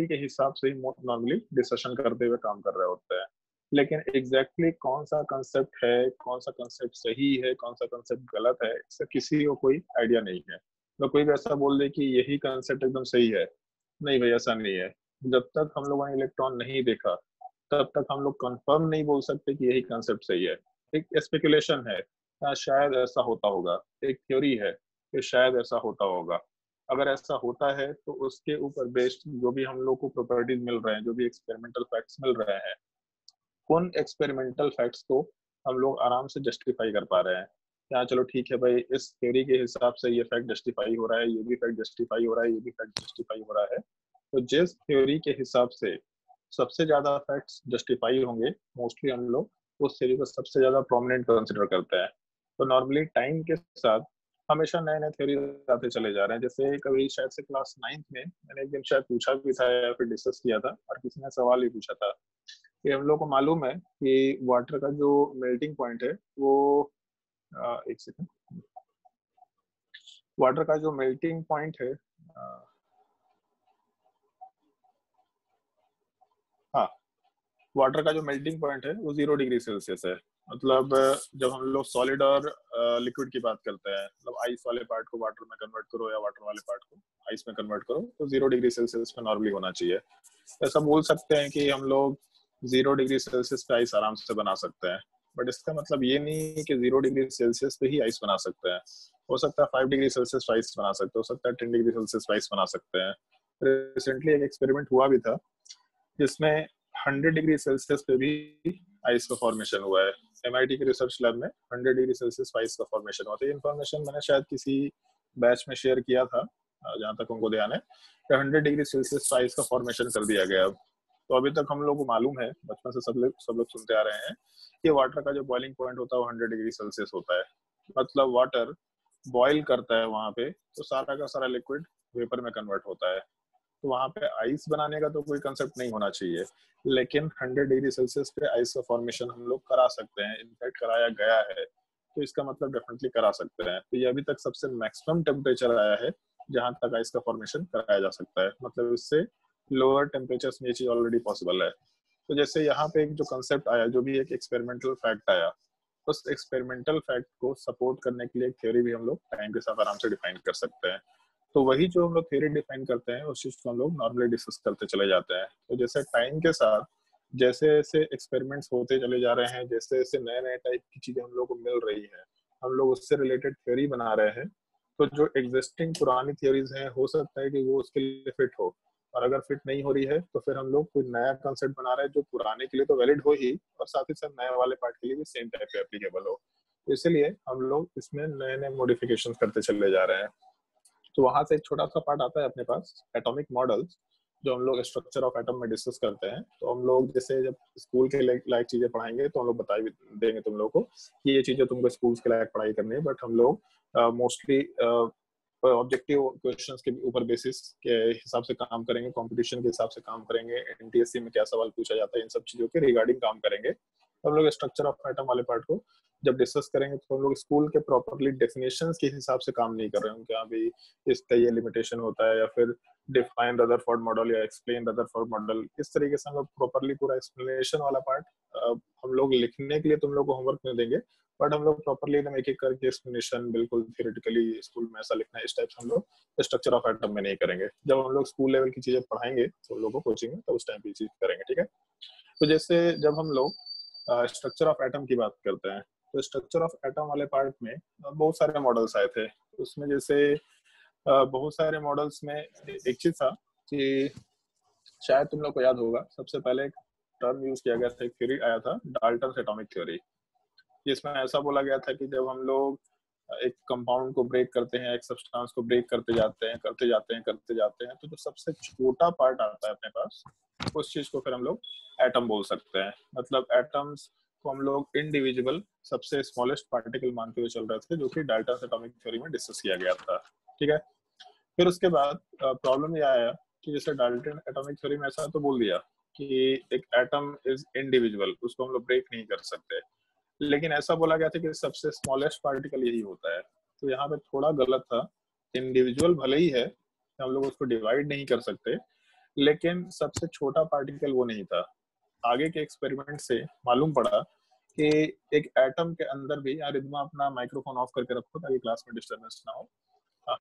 के हिसाब से ही नॉर्मली डिस्कशन करते हुए काम कर रहे होते हैं। लेकिन एग्जैक्टली कौन सा कंसेप्ट है, कौन सा कंसेप्ट सही है, कौन सा कंसेप्ट गलत है, इससे किसी को कोई आइडिया नहीं है। तो कोई भी ऐसा बोल दे कि यही कंसेप्ट एकदम सही है, नहीं भाई ऐसा नहीं है। जब तक हम लोगों ने इलेक्ट्रॉन नहीं देखा तब तक हम लोग कंफर्म नहीं बोल सकते कि यही कंसेप्ट सही है। एक स्पेकुलेशन है, शायद ऐसा होता होगा, एक थ्योरी है कि शायद ऐसा होता होगा। अगर ऐसा होता है तो उसके ऊपर बेस्ड जो भी हम लोग को प्रॉपर्टीज मिल रहे हैं, जो भी एक्सपेरिमेंटल फैक्ट्स मिल रहे हैं, उन एक्सपेरिमेंटल फैक्ट्स को हम लोग आराम से जस्टिफाई कर पा रहे हैं। यहाँ चलो ठीक है भाई, इस थ्योरी के हिसाब से ये फैक्ट जस्टिफाई हो रहा है, ये भी फैक्ट जस्टिफाई हो रहा है, ये भी फैक्ट जस्टिफाई हो रहा है। तो जिस थ्योरी के हिसाब से सबसे ज्यादा फैक्ट्स जस्टिफाई होंगे, मोस्टली हम लोग उस थ्योरी को सबसे ज्यादा प्रोमिनेंट कंसिडर करते हैं। तो नॉर्मली टाइम के साथ हमेशा नए नए थ्योरी आते चले जा रहे हैं। जैसे कभी शायद से क्लास 9th में मैंने एक दिन शायद पूछा भी था या फिर डिस्कस किया था, और किसी ने सवाल ही पूछा था कि हम लोग को मालूम है कि वाटर का जो मेल्टिंग पॉइंट है वो एक सेकंड, वाटर का जो मेल्टिंग पॉइंट है, हाँ, वाटर का जो मेल्टिंग पॉइंट है वो 0 डिग्री सेल्सियस है। मतलब जब हम लोग सॉलिड और लिक्विड की बात करते हैं, मतलब आइस वाले पार्ट को वाटर में कन्वर्ट करो या वाटर वाले पार्ट को आइस में कन्वर्ट करो, तो 0 डिग्री सेल्सियस पे नॉर्मली होना चाहिए। ऐसा बोल सकते हैं कि हम लोग 0 डिग्री सेल्सियस पे आइस आराम से बना सकते हैं, बट इसका मतलब ये नहीं कि 0 डिग्री सेल्सियस पे ही आइस बना सकते हैं। हो सकता है 5 डिग्री सेल्सियस आइस बना सकते हैं, हो सकता है 10 डिग्री सेल्सियस आइस बना सकते हैं। रिसेंटली एक एक्सपेरिमेंट हुआ भी था जिसमें 100 डिग्री सेल्सियस पे भी आइस का फॉर्मेशन हुआ है। MIT के रिसर्च लैब में 100 डिग्री सेल्सियस आइस का फॉर्मेशन हुआ था। ये इन्फॉर्मेशन मैंने शायद किसी बैच में शेयर किया था, जहां तक उनको ध्यान है, 100 डिग्री सेल्सियस आइस का फॉर्मेशन कर दिया गया। तो अभी तक हम लोग को मालूम है, बचपन से सब लोग सुनते आ रहे हैं कि वाटर का जो बॉइलिंग पॉइंट होता है वो 100 डिग्री सेल्सियस होता है। मतलब वाटर बॉइल करता है वहां पे तो सारा का सारा लिक्विड वेपर में कन्वर्ट होता है। तो वहां पे आइस बनाने का तो कोई कंसेप्ट नहीं होना चाहिए, लेकिन 100 डिग्री सेल्सियस पे आइस का फॉर्मेशन हम लोग करा सकते हैं, इनफैक्ट कराया गया है। तो इसका मतलब डेफिनेटली करा सकते हैं। तो ये अभी तक सबसे मैक्सिमम टेम्परेचर आया है जहां तक आइस का फॉर्मेशन कराया जा सकता है। मतलब इससे लोअर टेम्परेचर में ये चीज ऑलरेडी पॉसिबल है। तो जैसे यहाँ पे एक जो कंसेप्ट आया, जो भी एक एक्सपेरिमेंटल फैक्ट आया, उस एक्सपेरिमेंटल फैक्ट को सपोर्ट करने के लिए एक थ्योरी भी हम लोग टाइम के साथ आराम से डिफाइन कर सकते हैं। तो वही जो हम लोग थ्योरी डिफाइन करते हैं उस चीज को हम लोग नॉर्मली डिस्कस करते चले जाते हैं। तो जैसे टाइम के साथ जैसे जैसे एक्सपेरिमेंट्स होते चले जा रहे हैं, जैसे जैसे नए नए टाइप की चीजें हम लोग को मिल रही है, हम लोग उससे रिलेटेड थ्योरी बना रहे हैं। तो जो एग्जिस्टिंग पुरानी थ्योरीज हैं, हो सकता है कि वो उसके लिए फिट हो, और अगर फिट नहीं हो रही है तो फिर हम लोग कोई नया कंसेप्ट बना रहे हैं जो पुराने के लिए तो वैलिड हो ही, और साथ ही साथ नए वाले पार्ट के लिए भी सेम टाइप का एप्लीकेबल हो। इसलिए हम लोग इसमें नए नए मॉडिफिकेशन करते चले जा रहे हैं। तो वहां से एक छोटा सा पार्ट आता है अपने पास, एटॉमिक मॉडल्स, जो हम लोग स्ट्रक्चर ऑफ एटम में डिस्कस करते हैं। तो हम लोग जैसे जब स्कूल के लायक चीजें पढ़ाएंगे तो हम लोग बता भी देंगे तुम लोग को कि ये चीजें तुमको स्कूल के लायक पढ़ाई करनी है, बट हम लोग मोस्टली ऑब्जेक्टिव क्वेश्चंस के ऊपर बेसिस के हिसाब से काम करेंगे, कंपटीशन के हिसाब से काम करेंगे, NTSC में क्या सवाल पूछा जाता है, इन सब चीजों के रिगार्डिंग काम करेंगे। हम लोग स्ट्रक्चर ऑफ एटम वाले पार्ट को जब डिस्कस करेंगे तो हम लोग स्कूल के प्रॉपरली डेफिनेशंस के हिसाब से काम नहीं कर रहे हैं कि हाँ भाई इसका ये लिमिटेशन होता है, या फिर डिफाइन रदरफोर्ड मॉडल या एक्सप्लेन रदरफोर्ड मॉडल, इस तरीके से हम लोग प्रॉपरली पूरा एक्सप्लेनेशन वाला पार्ट हम लोग लिखने के लिए तुम लोग को होमवर्क में देंगे, बट हम लोग प्रॉपरली एकदम एक एक करके एक्सप्लेनेशन बिल्कुल थियोरेटिकली स्कूल में ऐसा लिखना है इस टाइप से हम लोग स्ट्रक्चर ऑफ एटम में नहीं करेंगे। जब हम लोग स्कूल लेवल की चीजें पढ़ाएंगे तो हम लोग को कोचिंग में, तो उस टाइम पे चीज करेंगे, ठीक है। तो जैसे जब हम लोग स्ट्रक्चर ऑफ एटम की बात करते हैं, तो स्ट्रक्चर ऑफ एटम वाले पार्ट में बहुत सारे मॉडल्स आए थे। उसमें जैसे बहुत सारे मॉडल्स में एक चीज था कि शायद तुम लोग को याद होगा, सबसे पहले एक टर्म यूज किया गया था, एक थ्योरी आया था डाल्टन एटॉमिक थ्योरी, जिसमें ऐसा बोला गया था कि जब हम लोग एक कंपाउंड को ब्रेक करते हैं, एक सब्सटेंस को ब्रेक करते जाते हैं करते जाते हैं करते जाते हैं, तो जो सबसे छोटा पार्ट आता है अपने पास, उस चीज को फिर हम लोग एटम बोल सकते हैं। मतलब एटम्स को हम लोग इंडिविजुअल सबसे स्मॉलेस्ट पार्टिकल मानते हुए चल रहे थे, जो कि डाल्टन एटॉमिक थ्योरी में डिस्कस किया गया था, ठीक है। फिर उसके बाद प्रॉब्लम ये आया कि जैसे डाल्टन एटॉमिक थ्योरी में ऐसा तो बोल दिया कि एक एटम इज इंडिविजुअल, उसको हम लोग ब्रेक नहीं कर सकते, लेकिन ऐसा बोला गया था कि सबसे स्मॉलेस्ट पार्टिकल यही होता है। तो यहाँ पे थोड़ा गलत था। इंडिविजुअल भले ही है, हम लोग उसको डिवाइड नहीं कर सकते, लेकिन सबसे छोटा पार्टिकल वो नहीं था। आगे के एक्सपेरिमेंट से मालूम पड़ा कि एक एटम के अंदर भी, यार रिद्मा अपना माइक्रोफोन ऑफ करके रखो ताकि क्लास में डिस्टर्बेंस ना हो। हाँ,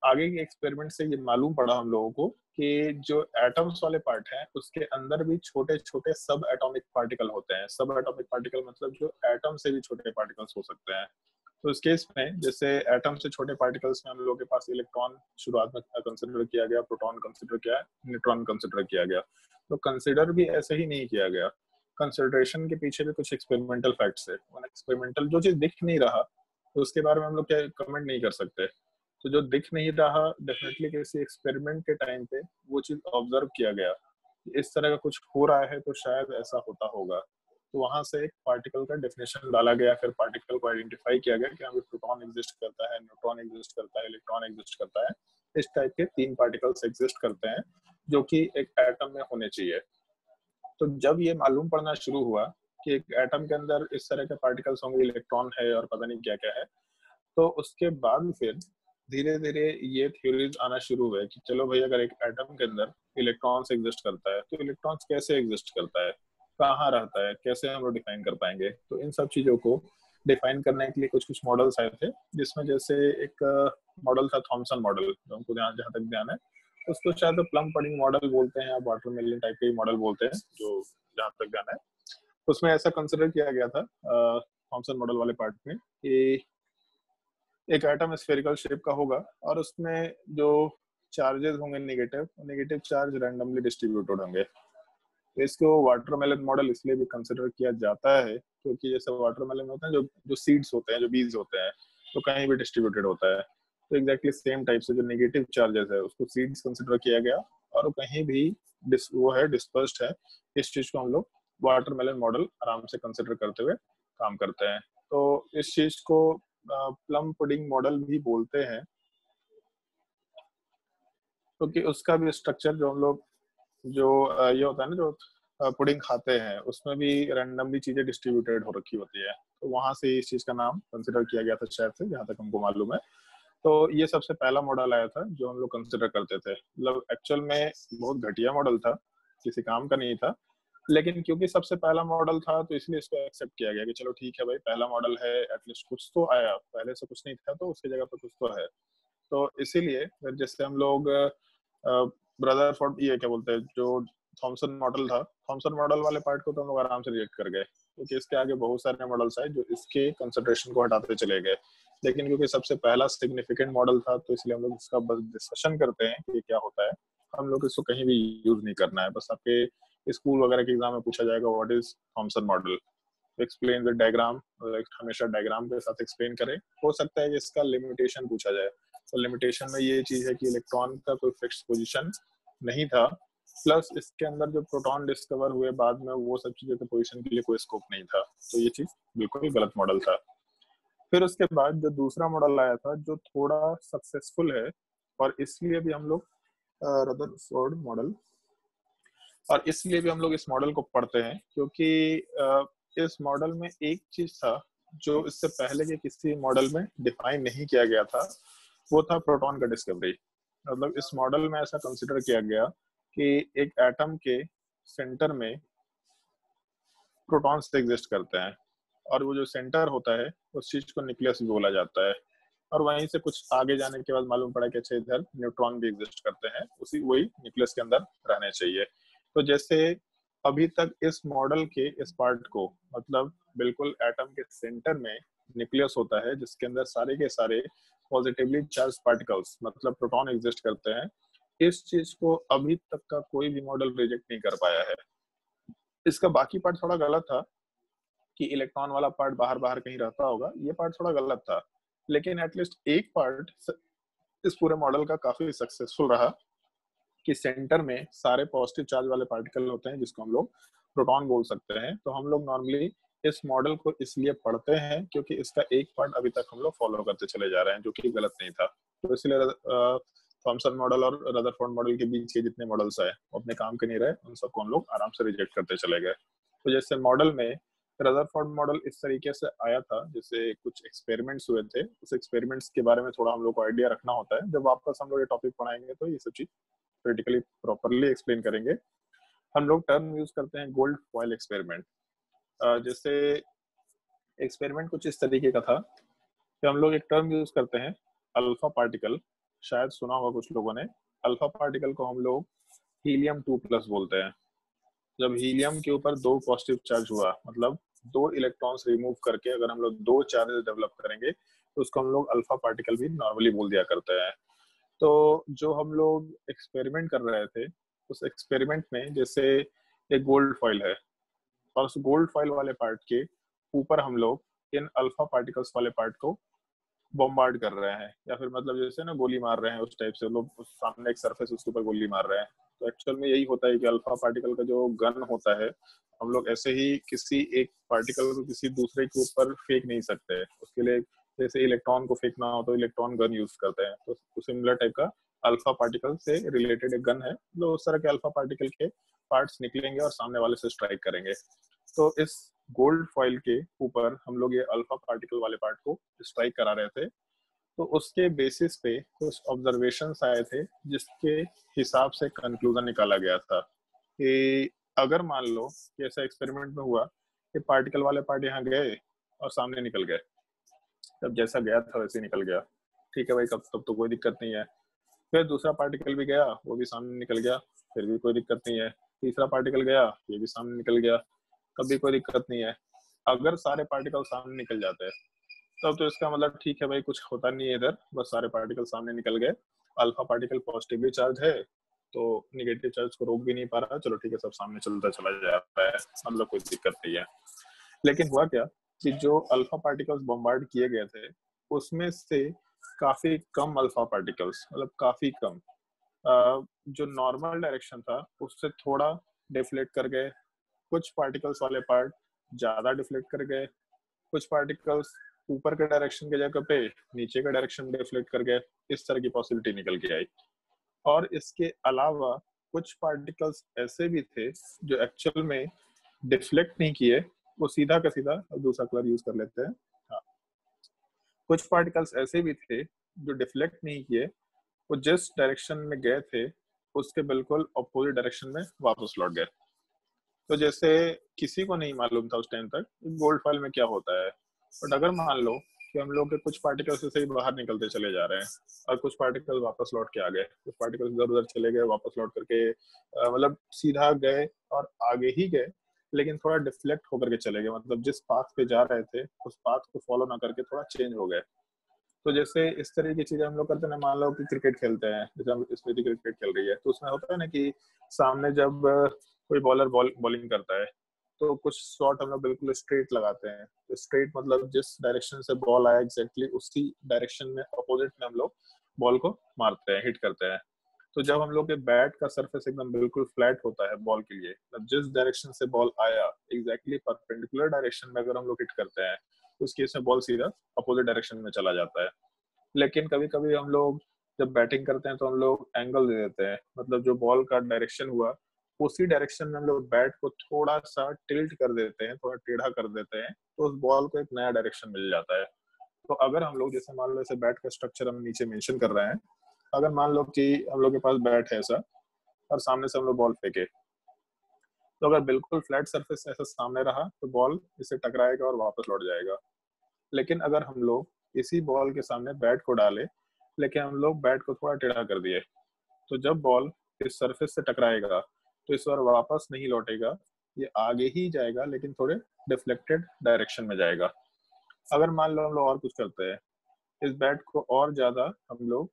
आगे के एक्सपेरिमेंट से ये मालूम पड़ा हम लोगों को कि जो एटम्स वाले पार्ट है उसके अंदर भी छोटे छोटे सब एटॉमिक पार्टिकल होते हैं। सब एटॉमिक पार्टिकल मतलब जो एटम से भी छोटे पार्टिकल्स हो सकते हैं। तो इस केस में जैसे एटम से छोटे पार्टिकल्स में हम लोग के पास इलेक्ट्रॉन शुरुआत में कंसिडर किया गया, प्रोटॉन कंसिडर किया, न्यूट्रॉन कंसिडर किया गया। तो कंसिडर भी ऐसे ही नहीं किया गया, कंसिडरेशन के पीछे भी कुछ एक्सपेरिमेंटल फैक्ट्स है। उन एक्सपेरिमेंटल जो चीज दिख नहीं रहा तो उसके बारे में हम लोग क्या कमेंट नहीं कर सकते। तो जो दिख नहीं रहा, डेफिनेटली किसी एक्सपेरिमेंट के टाइम पे वो चीज ऑब्जर्व किया गया, इस तरह का कुछ हो रहा है तो शायद ऐसा होता होगा। तो वहां से एक पार्टिकल का डेफिनेशन डाला गया, फिर पार्टिकल को आइडेंटिफाई किया गया कि हमें प्रोटॉन एग्जिस्ट करता है, न्यूट्रॉन एग्जिस्ट करता है, इलेक्ट्रॉन एग्जिस्ट करता है। इस टाइप के 3 पार्टिकल्स एग्जिस्ट करते हैं जो कि एक एटम में होने चाहिए। तो जब ये मालूम पड़ना शुरू हुआ कि एक एटम के अंदर इस तरह के पार्टिकल्स होंगे, इलेक्ट्रॉन है और पता नहीं क्या क्या है, तो उसके बाद फिर धीरे धीरे ये थ्योरीज आना शुरू हुए कि चलो भाई अगर एक एटम के अंदर इलेक्ट्रॉन्स एग्जिस्ट करता है तो इलेक्ट्रॉन्स कैसे एग्जिस्ट करता है, कहाँ रहता है, कैसे हम लोग डिफाइन कर पाएंगे। तो इन सब चीजों को डिफाइन करने के लिए कुछ कुछ मॉडल्स आए थे, जिसमें जैसे एक मॉडल था थॉमसन मॉडल, जो हमको जहाँ तक ध्यान है उसको शायद प्लम पडिंग मॉडल बोलते हैं या वाटरमेलन टाइप के मॉडल बोलते हैं, जो जहाँ तक ध्यान है। उसमें ऐसा कंसिडर किया गया था थॉमसन मॉडल वाले पार्ट में कि एक एटम स्फेरिकल शेप का होगा और उसमें जो चार्जेस होंगे negative, negative charge randomly distributed होंगे। तो इसको वाटरमेलन मॉडल इसलिए भी कंसिडर किया जाता है क्योंकि जैसे वाटरमेलन होते हैं, जो जो सीड्स होते हैं, जो बीज होते हैं, तो कहीं भी डिस्ट्रीब्यूटेड होता है। तो एग्जैक्टली सेम टाइप से जो नेगेटिव चार्जेस है उसको सीड्स कंसिडर किया गया और कहीं भी वो है डिस्पर्स्ड है। इस चीज को हम लोग वाटरमेलन मॉडल आराम से कंसिडर करते हुए काम करते हैं। तो इस चीज को प्लम पुडिंग मॉडल भी बोलते हैं क्योंकि उसका भी स्ट्रक्चर जो हम लोग जो ये होता है ना, जो पुडिंग खाते हैं उसमें भी रैंडमली चीजें डिस्ट्रीब्यूटेड हो रखी होती है। तो वहां से इस चीज का नाम कंसिडर किया गया था शायद से, जहां तक हमको मालूम है। तो ये सबसे पहला मॉडल आया था जो हम लोग कंसिडर करते थे। मतलब एक्चुअल में बहुत घटिया मॉडल था, किसी काम का नहीं था, लेकिन क्योंकि सबसे पहला मॉडल था तो इसलिए इसको एक्सेप्ट किया गया कि चलो ठीक है भाई, पहला मॉडल है, एटलीस्ट कुछ तो आया, पहले से कुछ नहीं था तो उसकी जगह पर कुछ तो है। तो इसीलिए फिर जैसे हम लोग ब्रदरफोर्ड, ये क्या बोलते हैं, जो थॉमसन मॉडल था, थॉमसन मॉडल वाले पार्ट को तो हम लोग आराम से रिजेक्ट कर गए क्योंकि इसके आगे बहुत सारे मॉडल्स आए जो इसके कंसिडरेशन को हटाते चले गए। लेकिन क्योंकि सबसे पहला सिग्निफिकेंट मॉडल था तो इसलिए हम लोग इसका बस डिस्कशन करते हैं कि क्या होता है। हम लोग इसको कहीं भी यूज नहीं करना है, बस आपके स्कूल वगैरह के एग्जाम में पूछा जाएगा what is Thompson model, explain the diagram, हमेशा डायग्राम के साथ एक्सप्लेन करें। हो सकता है कि इसका लिमिटेशन पूछा जाए, तो लिमिटेशन में ये चीज है कि इलेक्ट्रॉन का कोई फिक्स पोजीशन नहीं था, प्लस इसके अंदर जो प्रोटॉन डिस्कवर हुए बाद में वो सब चीजों के पोजीशन के लिए कोई स्कोप नहीं था। तो ये चीज बिल्कुल गलत मॉडल था। फिर उसके बाद जो दूसरा मॉडल आया था जो थोड़ा सक्सेसफुल है, और इसलिए भी हम लोग रदरफोर्ड मॉडल, और इसलिए भी हम लोग इस मॉडल को पढ़ते हैं क्योंकि इस मॉडल में एक चीज था जो इससे पहले के किसी मॉडल में डिफाइन नहीं किया गया था, वो था प्रोटॉन का डिस्कवरी। मतलब इस मॉडल में ऐसा कंसिडर किया गया कि एक एटम के सेंटर में प्रोटॉन्स एग्जिस्ट करते हैं और वो जो सेंटर होता है उस चीज को न्यूक्लियस भी बोला जाता है। और वहीं से कुछ आगे जाने के बाद मालूम पड़ा कि अच्छा इधर न्यूट्रॉन भी एग्जिस्ट करते हैं, उसी वही न्यूक्लियस के अंदर रहने चाहिए। तो जैसे अभी तक इस मॉडल के इस पार्ट को, मतलब बिल्कुल एटम के सेंटर में न्यूक्लियस होता है जिसके अंदर सारे के सारे पॉजिटिवली चार्ज पार्टिकल्स मतलब प्रोटॉन एग्जिस्ट करते हैं, इस चीज को अभी तक का कोई भी मॉडल रिजेक्ट नहीं कर पाया है। इसका बाकी पार्ट थोड़ा गलत था कि इलेक्ट्रॉन वाला पार्ट बाहर बाहर कहीं रहता होगा, ये पार्ट थोड़ा गलत था, लेकिन एटलीस्ट एक पार्ट इस पूरे मॉडल का काफी सक्सेसफुल रहा कि सेंटर में सारे पॉजिटिव चार्ज वाले पार्टिकल होते हैं जिसको हम लोग प्रोटॉन बोल सकते हैं। तो हम लोग नॉर्मली इस मॉडल को इसलिए पढ़ते हैं क्योंकि इसका एक पार्ट अभी तक हम लोग फॉलो करते चले जा रहे हैं जो कि गलत नहीं था। तो इसलिए थॉमसन मॉडल और रदरफोर्ड मॉडल के बीच के जितने मॉडल्स आए वो अपने काम के नहीं रहे, उन सबको हम लोग आराम से रिजेक्ट करते चले गए। तो जैसे मॉडल में रदरफोर्ड मॉडल इस तरीके से आया था, जैसे कुछ एक्सपेरिमेंट्स हुए थे, उस एक्सपेरिमेंट्स के बारे में थोड़ा हम लोग को आइडिया रखना होता है। जब वापस हम लोग ये टॉपिक पढ़ाएंगे तो ये सब चीज क्रिटिकली प्रॉपरली एक्सप्लेन करेंगे। हम लोग टर्म यूज करते हैं गोल्ड फॉयल एक्सपेरिमेंट। जैसे एक्सपेरिमेंट कुछ इस तरीके का था कि हम लोग एक टर्म यूज करते हैं अल्फा पार्टिकल, शायद सुना होगा कुछ लोगों ने। अल्फा पार्टिकल को हम लोग हीलियम 2+ बोलते हैं। जब हीलियम के ऊपर 2 पॉजिटिव चार्ज हुआ, मतलब 2 इलेक्ट्रॉन्स रिमूव करके अगर हम लोग 2 चार्जेस डेवलप करेंगे तो उसको हम लोग अल्फा पार्टिकल भी नॉर्मली बोल दिया करते हैं। तो जो हम लोग एक्सपेरिमेंट कर रहे थे, उस एक्सपेरिमेंट में जैसे एक गोल्ड फॉइल है और उस गोल्ड फॉइल वाले पार्ट के ऊपर हम लोग इन अल्फा पार्टिकल्स वाले पार्ट को बॉम्बार्ड कर रहे हैं, या फिर मतलब जैसे ना गोली मार रहे हैं उस टाइप से, लोग सामने एक सरफेस उसके ऊपर गोली मार रहे हैं। तो एक्चुअल में यही होता है कि अल्फा पार्टिकल का जो गन होता है, हम लोग ऐसे ही किसी एक पार्टिकल को किसी दूसरे के ऊपर फेंक नहीं सकते। उसके लिए जैसे इलेक्ट्रॉन को फेंकना हो तो इलेक्ट्रॉन गन यूज करते हैं, तो सिमिलर टाइप का अल्फा पार्टिकल से रिलेटेड एक गन है, जो उस तरह के अल्फा पार्टिकल के पार्ट्स निकलेंगे और सामने वाले से स्ट्राइक करेंगे। तो इस गोल्ड फॉइल के ऊपर हम लोग ये अल्फा पार्टिकल वाले पार्ट को स्ट्राइक करा रहे थे। तो उसके बेसिस पे कुछ ऑब्जर्वेशंस आए थे, जिसके हिसाब से कंक्लूजन निकाला गया था कि अगर मान लो कि ऐसा एक्सपेरिमेंट में हुआ कि पार्टिकल वाले पार्ट यहाँ गए और सामने निकल गए, तब जैसा गया था वैसे निकल गया, ठीक है भाई, कब तब तो कोई दिक्कत नहीं है। फिर दूसरा पार्टिकल भी गया, वो भी सामने निकल गया, फिर भी कोई दिक्कत नहीं है। तीसरा पार्टिकल गया, ये भी सामने निकल गया, तब भी कोई दिक्कत नहीं है। अगर सारे पार्टिकल सामने निकल जाते हैं तब तो इसका मतलब ठीक है भाई, कुछ होता नहीं है इधर, बस सारे पार्टिकल सामने निकल गए। अल्फा पार्टिकल पॉजिटिवली चार्ज है तो निगेटिव चार्ज को रोक भी नहीं पा रहा, चलो ठीक है, सब सामने चलता चला जा रहा है, मतलब कोई दिक्कत नहीं है। लेकिन हुआ क्या कि जो अल्फा पार्टिकल्स बॉम्बार्ड किए गए थे उसमें से काफी कम अल्फा पार्टिकल्स, मतलब काफी कम, जो नॉर्मल डायरेक्शन था उससे थोड़ा डिफ्लेक्ट कर गए। कुछ पार्टिकल्स वाले पार्ट ज्यादा डिफ्लेक्ट कर गए, कुछ पार्टिकल्स ऊपर के डायरेक्शन के जगह पे नीचे के डायरेक्शन में डिफ्लेक्ट कर गए। इस तरह की पॉसिबिलिटी निकल के आई। और इसके अलावा कुछ पार्टिकल्स ऐसे भी थे जो एक्चुअल में डिफ्लेक्ट नहीं किए, वो सीधा का सीधा, दूसरा कलर यूज कर लेते हैं, हाँ, कुछ पार्टिकल्स ऐसे भी थे जो डिफ्लेक्ट नहीं किए, वो जिस डायरेक्शन में गए थे उसके बिल्कुल अपोजिट डायरेक्शन में वापस लौट गए। तो जैसे किसी को नहीं मालूम था उस टाइम तक गोल्ड फॉइल में क्या होता है, बट अगर मान लो कि हम लोग के कुछ पार्टिकल्स से ही बाहर निकलते चले जा रहे हैं और कुछ पार्टिकल वापस लौट के आ गए, कुछ पार्टिकल्स इधर उधर चले गए, वापस लौट करके मतलब सीधा गए और आगे ही गए, लेकिन थोड़ा डिफ्लेक्ट होकर के चले गए, मतलब जिस पाथ पे जा रहे थे उस पाथ को फॉलो ना करके थोड़ा चेंज हो गए। तो जैसे इस तरह की चीजें हम लोग करते हैं ना, मान लो कि क्रिकेट खेलते हैं, जैसे हम स्मृति क्रिकेट खेल रही है, तो उसमें होता है ना कि सामने जब कोई बॉलर बॉलिंग करता है तो कुछ शॉट हम लोग बिल्कुल स्ट्रेट लगाते हैं। तो स्ट्रेट मतलब जिस डायरेक्शन से बॉल आया एग्जैक्टली उसी डायरेक्शन में अपोजिट में हम लोग बॉल को मारते हैं, हिट करते हैं। तो जब हम लोग के बैट का सरफेस एकदम बिल्कुल फ्लैट होता है बॉल के लिए, तब जिस डायरेक्शन से बॉल आया एग्जैक्टली परपेंडिकुलर डायरेक्शन में अगर हम लोग हिट करते हैं तो उस केस में बॉल सीधा अपोजिट डायरेक्शन में चला जाता है। लेकिन कभी कभी हम लोग जब बैटिंग करते हैं तो हम लोग एंगल दे देते हैं, मतलब जो बॉल का डायरेक्शन हुआ उसी डायरेक्शन में हम लोग बैट को थोड़ा सा टिल्ट कर देते हैं, थोड़ा टेढ़ा कर देते हैं, तो उस बॉल को एक नया डायरेक्शन मिल जाता है। तो अगर हम लोग जैसे मान लो ऐसे बैट का स्ट्रक्चर हम नीचे मेंशन कर रहे हैं, अगर मान लो कि हम लोग के पास बैट है ऐसा और सामने से हम लोग बॉल फेंके, तो अगर बिल्कुल फ्लैट सरफेस ऐसा सामने रहा तो बॉल इसे टकराएगा और वापस लौट जाएगा। लेकिन अगर हम लोग इसी बॉल के सामने बैट को डाले, लेकिन हम लोग बैट को थोड़ा टेढ़ा कर दिए, तो जब बॉल इस सरफेस से टकराएगा तो इस बार वापस नहीं लौटेगा, ये आगे ही जाएगा लेकिन थोड़े डिफ्लेक्टेड डायरेक्शन में जाएगा। अगर मान लो हम लोग और कुछ करते हैं, इस बैट को और ज्यादा हम लोग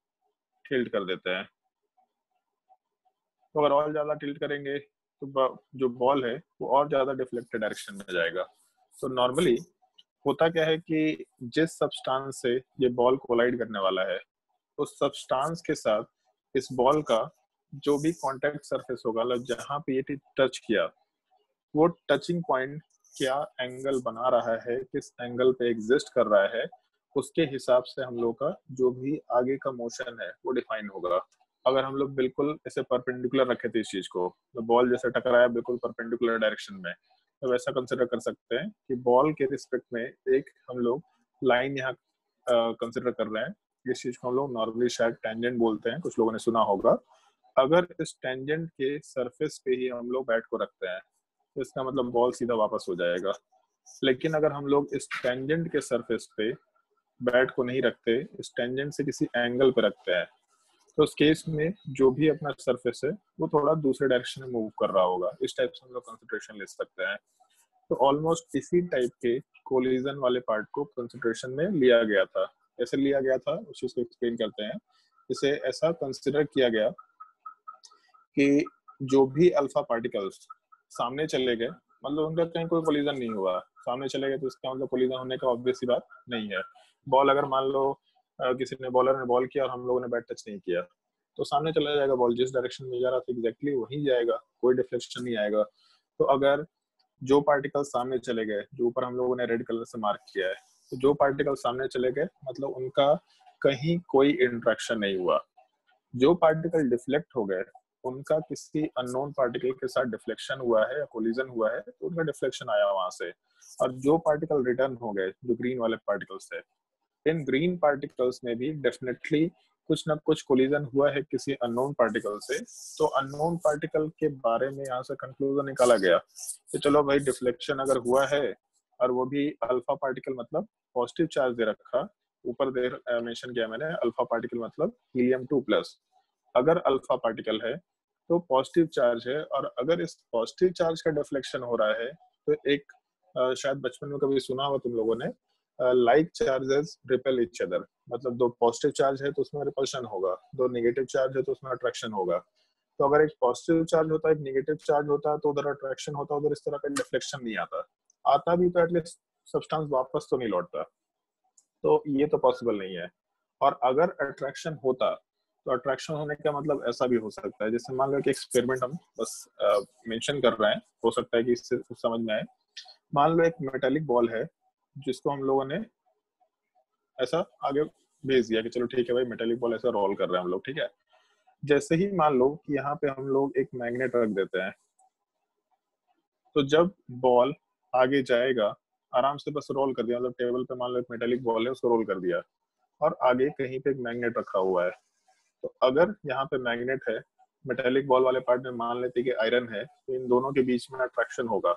टिल्ट कर देते हैं, तो अगर और ज्यादा टिल्ट करेंगे तो जो बॉल है वो और ज्यादा डिफ्लेक्टेड डायरेक्शन में जाएगा। तो नॉर्मली होता क्या है कि जिस सब्सटेंस से ये बॉल कोलाइड करने वाला है उस सब्सटेंस के साथ इस बॉल का जो भी कांटेक्ट सरफेस होगा, मतलब जहां पे ये टच किया, वो टचिंग पॉइंट क्या एंगल बना रहा है, किस एंगल पे एग्जिस्ट कर रहा है, उसके हिसाब से हम लोग का जो भी आगे का मोशन है वो डिफाइन होगा। अगर हम लोग बिल्कुल ऐसे परपेंडिकुलर रखे थे इस चीज को, तो बॉल जैसे टकराया बिल्कुल परपेंडिकुलर डायरेक्शन में, तो वैसा कंसिडर कर सकते हैं कि बॉल के रिस्पेक्ट में एक हम लोग लाइन यहाँ कंसिडर कर रहे हैं। इस चीज को हम लोग नॉर्मली शायद टेंजेंट बोलते हैं, कुछ लोगों ने सुना होगा। अगर इस टेंजेंट के सरफेस पे ही हम लोग बैट को रखते हैं तो इसका मतलब बॉल सीधा वापस हो जाएगा। लेकिन अगर हम लोग इस टेंजेंट के सरफेस पे बैट को नहीं रखते, इस टेंजेंट से किसी एंगल पे रखते हैं, तो उस केस में जो भी अपना सरफेस है वो थोड़ा दूसरे डायरेक्शन में मूव कर रहा होगा। इस टाइप से हम लोग कंसंट्रेशन ले सकते हैं। तो ऑलमोस्ट इसी टाइप के कोलिजन वाले पार्ट को कंसिडरेशन में लिया गया था। ऐसे लिया गया था, उस चीज को एक्सप्लेन करते हैं। इसे ऐसा कंसिडर किया गया कि जो भी अल्फा पार्टिकल्स सामने चले गए, मतलब उनका कहीं कोई कोलिजन नहीं हुआ, सामने चले गए, तो इसका मतलब कोलिजन होने का ऑब्वियस सी बात नहीं है। बॉल अगर मान लो किसी ने बॉलर ने बॉल किया और हम लोगों ने बैट टच नहीं किया, तो सामने चला जाएगा बॉल, जिस डायरेक्शन में जा रहा था एग्जैक्टली वहीं जाएगा, कोई डिफ्लेक्शन नहीं आएगा। तो अगर जो पार्टिकल सामने चले गए, जो ऊपर हम लोगों ने रेड कलर से मार्क किया है, तो जो पार्टिकल सामने चले गए मतलब उनका कहीं कोई इंट्रैक्शन नहीं हुआ। जो पार्टिकल डिफ्लेक्ट हो गए उनका किसी अननोन पार्टिकल के साथ डिफ्लेक्शन हुआ है या कोलिजन हुआ है, तो उनका डिफ्लेक्शन आया वहां से। और जो पार्टिकल रिटर्न हो गए, जो ग्रीन वाले पार्टिकल्स थे, इन ग्रीन पार्टिकल्स में भी डेफिनेटली कुछ ना कुछ कोलिजन हुआ है किसी अननोन पार्टिकल से। तो अननोन पार्टिकल के बारे में यहाँ से कंक्लूजन निकाला गया कि चलो भाई, डिफ्लेक्शन अगर हुआ है और वो भी अल्फा पार्टिकल मतलब पॉजिटिव चार्ज दे रखा, ऊपर दे मेंशन किया मैंने, अल्फा पार्टिकल मतलब हीलियम-2+। अगर अल्फा पार्टिकल है तो पॉजिटिव चार्ज है, और अगर इस पॉजिटिव चार्ज का डिफ्लेक्शन हो रहा है तो एक शायद बचपन में कभी सुना होगा तुम लोगों ने, like charges repel each other. मतलब दो पॉजिटिव चार्ज है तो उसमें रिपल्शन होगा, दो नेगेटिव चार्ज है तो उसमें अट्रैक्शन होगा। तो अगर एक पॉजिटिव चार्ज होता है, एक नेगेटिव चार्ज होता है, तो उधर अट्रैक्शन होता है, उधर इस तरह का डिफ्लेक्शन नहीं आता। आता भी तो एटलीस्ट सब्सटेंस वापस तो नहीं लौटता। तो ये तो पॉसिबल नहीं है। और अगर अट्रैक्शन होता, तो अट्रैक्शन होने का मतलब ऐसा भी हो सकता है, जैसे मान लो कि एक्सपेरिमेंट हम बस मेंशन कर रहे हैं, हो सकता है कि इससे कुछ समझ में आए। मान लो एक मेटेलिक बॉल है जिसको हम लोगों ने ऐसा आगे भेज दिया कि चलो ठीक है भाई, मेटेलिक बॉल ऐसा रोल कर रहे हैं हम लोग, ठीक है। जैसे ही मान लो कि यहाँ पे हम लोग एक मैग्नेट रख देते हैं, तो जब बॉल आगे जाएगा, आराम से बस रोल कर दिया, मतलब टेबल पे मान लो एक मेटेलिक बॉल है, उसको रोल कर दिया, और आगे कहीं पे एक मैग्नेट रखा हुआ है। तो अगर यहाँ पे मैग्नेट है, मेटेलिक बॉल वाले पार्ट में मान लेते कि आयरन है, तो इन दोनों के बीच में अट्रैक्शन होगा।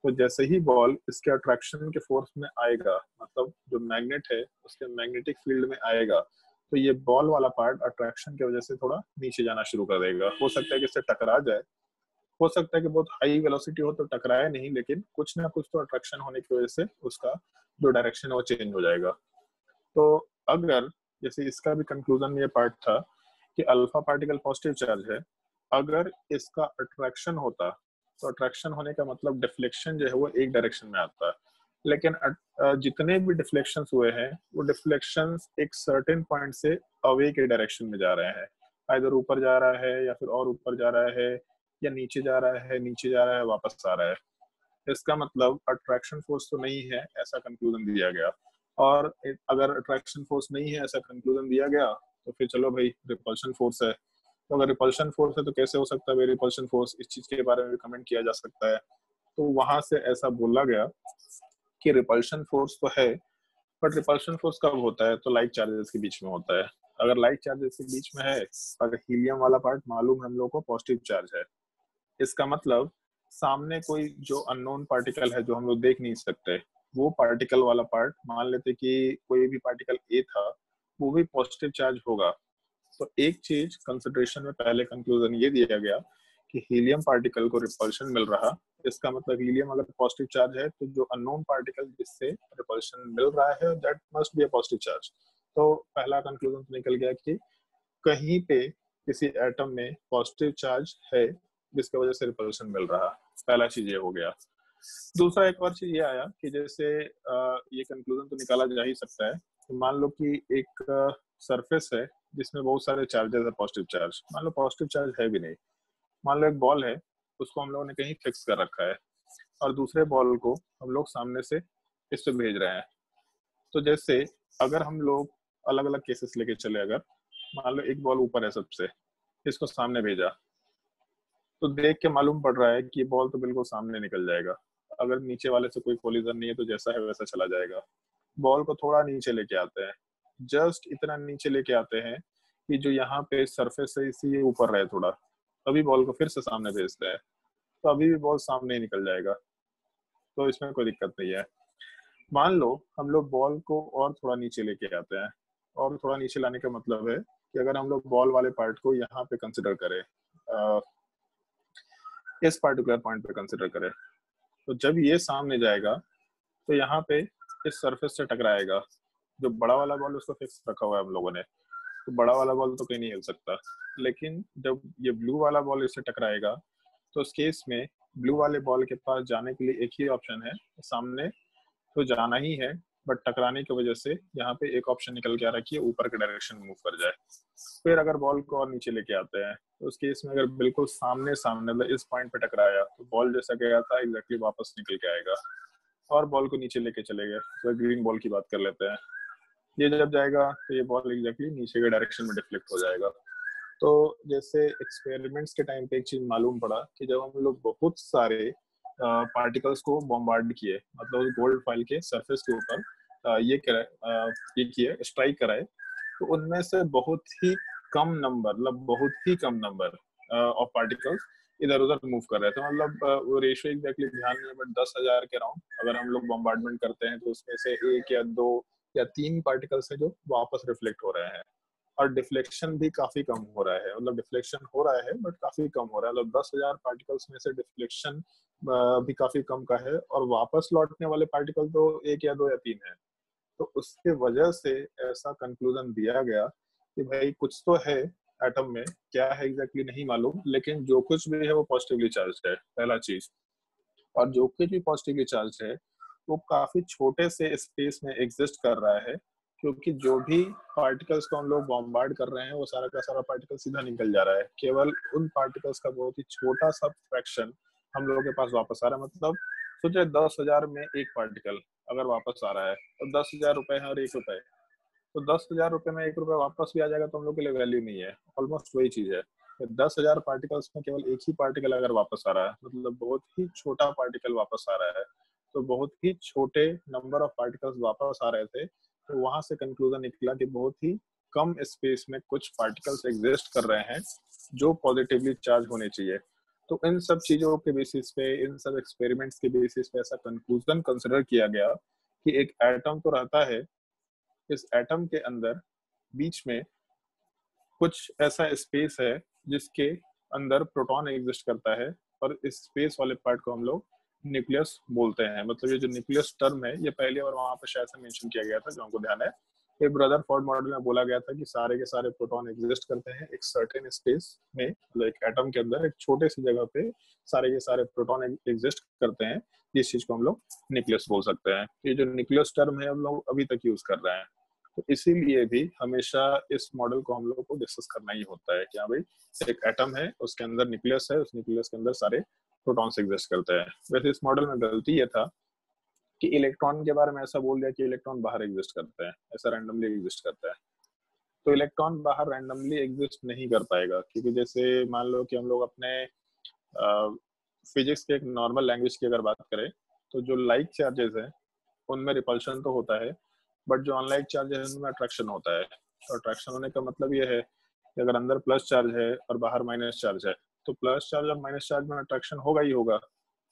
तो जैसे ही बॉल इसके अट्रैक्शन के फोर्स में आएगा, मतलब जो मैग्नेट है उसके मैग्नेटिक फील्ड में आएगा, तो ये बॉल वाला पार्ट अट्रैक्शन की वजह से थोड़ा नीचे जाना शुरू कर देगा। हो सकता है कि इससे टकरा जाए, हो सकता है कि बहुत हाई वेलोसिटी हो तो टकराए नहीं, लेकिन कुछ ना कुछ तो अट्रैक्शन होने की वजह से उसका जो डायरेक्शन है वो चेंज हो जाएगा। तो अगर जैसे इसका भी कंक्लूजन में ये पार्ट था कि अल्फा पार्टिकल पॉजिटिव चार्ज है, अगर इसका अट्रैक्शन होता, तो अट्रैक्शन होने का मतलब डिफ्लेक्शन जो है वो एक डायरेक्शन में आता है। लेकिन जितने भी डिफ्लेक्शंस हुए हैं, वो डिफ्लेक्शंस एक सर्टेन पॉइंट से अवे के डायरेक्शन में जा रहे हैं। इधर ऊपर जा रहा है, या फिर और ऊपर जा रहा है, या नीचे जा रहा है, नीचे जा रहा है, वापस आ रहा है। इसका मतलब अट्रैक्शन फोर्स तो नहीं है, ऐसा कंक्लूजन दिया गया। और अगर अट्रैक्शन फोर्स नहीं है ऐसा कंक्लूजन दिया गया, तो फिर चलो भाई, रिपल्शन फोर्स है। तो अगर रिपल्शन फोर्स है तो कैसे हो सकता है भाई रिपल्शन फोर्स, इस चीज के बारे में भी कमेंट किया जा सकता है। तो वहां से ऐसा बोला गया कि रिपल्शन फोर्स तो है, बट रिपल्शन फोर्स कब होता है, तो लाइक चार्जेस के बीच में होता है। अगर लाइक चार्जेस के बीच में है, अगर हीलियम वाला पार्ट मालूम है हम लोग को पॉजिटिव चार्ज है, इसका मतलब सामने कोई जो अननोन पार्टिकल है जो हम लोग देख नहीं सकते, वो पार्टिकल वाला पार्ट, मान लेते कि कोई भी पार्टिकल ए था, वो भी पॉजिटिव चार्ज होगा। तो एक चीज कंसिडरेशन में पहले कंक्लूजन ये दिया गया कि हीलियम पार्टिकल को रिपल्शन मिल रहा, इसका मतलब हीलियम अगर पॉजिटिव चार्ज है तो जो अननोन पार्टिकल जिससे रिपल्शन मिल रहा है that must be a positive charge. तो पहला कंक्लूजन तो निकल गया कि कहीं पे किसी एटम में पॉजिटिव चार्ज है जिसकी वजह से रिपल्शन मिल रहा। पहला चीज ये हो गया। दूसरा एक और चीज ये आया कि जैसे ये कंक्लूजन तो निकाला जा ही सकता है कि मान लो कि एक सरफेस है जिसमें बहुत सारे चार्जेस है, पॉजिटिव चार्ज, मान लो पॉजिटिव चार्ज है भी नहीं, मान लो एक बॉल है, उसको हम लोगों ने कहीं फिक्स कर रखा है, और दूसरे बॉल को हम लोग सामने से इस पे भेज रहे हैं। तो जैसे अगर हम लोग अलग अलग केसेस लेके चले, अगर मान लो एक बॉल ऊपर है सबसे, इसको सामने भेजा, तो देख के मालूम पड़ रहा है कि बॉल तो बिल्कुल सामने निकल जाएगा। अगर नीचे वाले से कोई कोलिजन नहीं है तो जैसा है वैसा चला जाएगा। बॉल को थोड़ा नीचे लेके आते हैं, जस्ट इतना नीचे लेके आते हैं कि जो यहाँ पे सरफेस है इसी ये ऊपर रहे थोड़ा, तभी बॉल को फिर से सामने भेजते हैं, तो अभी भी बॉल सामने ही निकल जाएगा, तो इसमें कोई दिक्कत नहीं है। मान लो हम लोग बॉल को और थोड़ा नीचे लेके आते हैं, और थोड़ा नीचे लाने का मतलब है कि अगर हम लोग बॉल वाले पार्ट को यहाँ पे कंसिडर करें, इस पर्टिकुलर पॉइंट पे कंसिडर करें, तो जब ये सामने जाएगा तो यहाँ पे इस सरफेस से टकराएगा। जो बड़ा वाला बॉल उसको फिक्स रखा हुआ है हम लोगों ने, तो बड़ा वाला बॉल तो कहीं नहीं हिल सकता। लेकिन जब ये ब्लू वाला बॉल इससे टकराएगा तो उस केस में ब्लू वाले बॉल के पास जाने के लिए एक ही ऑप्शन है, सामने तो जाना ही है, बट टकराने की वजह से यहाँ पे एक ऑप्शन निकल के आ रहा है कि ऊपर के डायरेक्शन मूव कर जाए। फिर अगर बॉल को और नीचे लेके आते हैं तो उस केस में अगर बिल्कुल सामने सामने मतलब इस पॉइंट पे टकराया तो बॉल जैसा गया था एग्जैक्टली वापस निकल के आएगा, और बॉल को नीचे लेके चले गए। तो ग्रीन बॉल की बात कर लेते हैं, ये जब जाएगा तो ये बॉल एग्जैक्टली नीचे के डायरेक्शन में डिफ्लेक्ट हो जाएगा। तो जैसे एक्सपेरिमेंट्स के टाइम पे एक चीज मालूम पड़ा कि जब हम लोग बहुत सारे पार्टिकल्स को बॉम्बार्ड किए, मतलब उस गोल्ड फाइल के सरफेस के ऊपर ये किए, स्ट्राइक कराए, तो उनमें से बहुत ही कम नंबर, मतलब बहुत ही कम नंबर ऑफ पार्टिकल्स इधर उधर मूव कर रहे थे। मतलब वो रेशियो एग्जैक्टली ध्यान नहीं है, बट 10,000 के राउंड अगर हम लोग बॉम्बार्डमेंट करते हैं तो उसमें से 1 या 2 या 3 पार्टिकल्स है जो वापस रिफ्लेक्ट हो रहे हैं, और डिफ्लेक्शन भी काफी कम हो रहा है। मतलब डिफ्लेक्शन हो रहा है बट काफी कम हो रहा है, मतलब 10,000 पार्टिकल्स में से डिफ्लेक्शन भी काफी कम का है, और वापस लौटने वाले पार्टिकल तो 1 या 2 या 3 है। तो उसके वजह से ऐसा कंक्लूजन दिया गया कि भाई कुछ तो है एटम में, क्या है एग्जैक्टली नहीं मालूम, लेकिन जो कुछ भी है वो पॉजिटिवली चार्ज है, पहला चीज। और जो कुछ भी पॉजिटिवली चार्ज है वो काफी छोटे से स्पेस में एग्जिस्ट कर रहा है, क्योंकि जो भी पार्टिकल्स को हम लोग बॉम्बार्ड कर रहे हैं वो सारा का सारा पार्टिकल सीधा निकल जा रहा है, केवल उन पार्टिकल्स का बहुत ही छोटा सा फ्रैक्शन हम लोगों के पास वापस आ रहा है। मतलब सोचे 10,000 में एक पार्टिकल अगर वापस आ रहा है तो 10,000 रुपए है और 1 रुपए, तो 10,000 रुपए में 1 रुपए वापस भी आ जाएगा तो हम लोग के लिए वैल्यू नहीं है। ऑलमोस्ट वही चीज है, 10,000 पार्टिकल्स में केवल एक ही पार्टिकल अगर वापस आ रहा है, मतलब बहुत ही छोटा पार्टिकल वापस आ रहा है, तो बहुत ही छोटे नंबर ऑफ पार्टिकल्स वापस आ रहे थे, तो वहां से कंक्लूजन निकला कि बहुत ही कम स्पेस में कुछ पार्टिकल्स एग्जिस्ट कर रहे हैं जो पॉजिटिवली चार्ज होने चाहिए। तो इन सब चीजों के बेसिस पे, इन सब एक्सपेरिमेंट्स के बेसिस पे ऐसा कंक्लूजन कंसिडर किया गया कि एक एटम तो रहता है, इस एटम के अंदर बीच में कुछ ऐसा स्पेस है जिसके अंदर प्रोटॉन एग्जिस्ट करता है, और इस स्पेस वाले पार्ट को हम लोग न्यूक्लियस बोलते हैं। मतलब ये जो न्यूक्लियस टर्म है ये पहले और वहां पर शायद से मेंशन किया गया था, जो हमको ध्यान है। ये रदरफोर्ड मॉडल में बोला गया था कि सारे के सारे प्रोटॉन एग्जिस्ट करते हैं एक सर्टेन स्पेस में, मतलब एक एटम के अंदर एक छोटे सी जगह पे सारे के सारे प्रोटॉन एग्जिस्ट करते हैं, जिस चीज को हम लोग न्यूक्लियस बोल सकते हैं। ये जो न्यूक्लियस टर्म है हम लोग अभी तक यूज कर रहे हैं, तो इसीलिए भी हमेशा इस मॉडल को हम लोग को डिस्कस करना ही होता है कि हाँ भाई एक एटम है, उसके अंदर न्यूक्लियस है, उस न्यूक्लियस के अंदर सारे प्रोटॉन्स एग्जिस्ट करते हैं। वैसे इस मॉडल में गलती ये था कि इलेक्ट्रॉन के बारे में ऐसा बोल दिया कि इलेक्ट्रॉन बाहर एग्जिस्ट करते हैं, ऐसा रैंडमली एग्जिस्ट करता है। तो इलेक्ट्रॉन बाहर रैंडमली एग्जिस्ट नहीं कर पाएगा, क्योंकि जैसे मान लो कि हम लोग अपने फिजिक्स के एक नॉर्मल लैंग्वेज की अगर बात करें, तो जो लाइक चार्जेस है उनमें रिपल्शन तो होता है, बट जो अनलाइक चार्जेस है उनमें अट्रैक्शन होता है। तो अट्रैक्शन होने का मतलब ये है कि अगर अंदर प्लस चार्ज है और बाहर माइनस चार्ज है, तो प्लस चार्ज और माइनस चार्ज में अट्रैक्शन होगा ही होगा।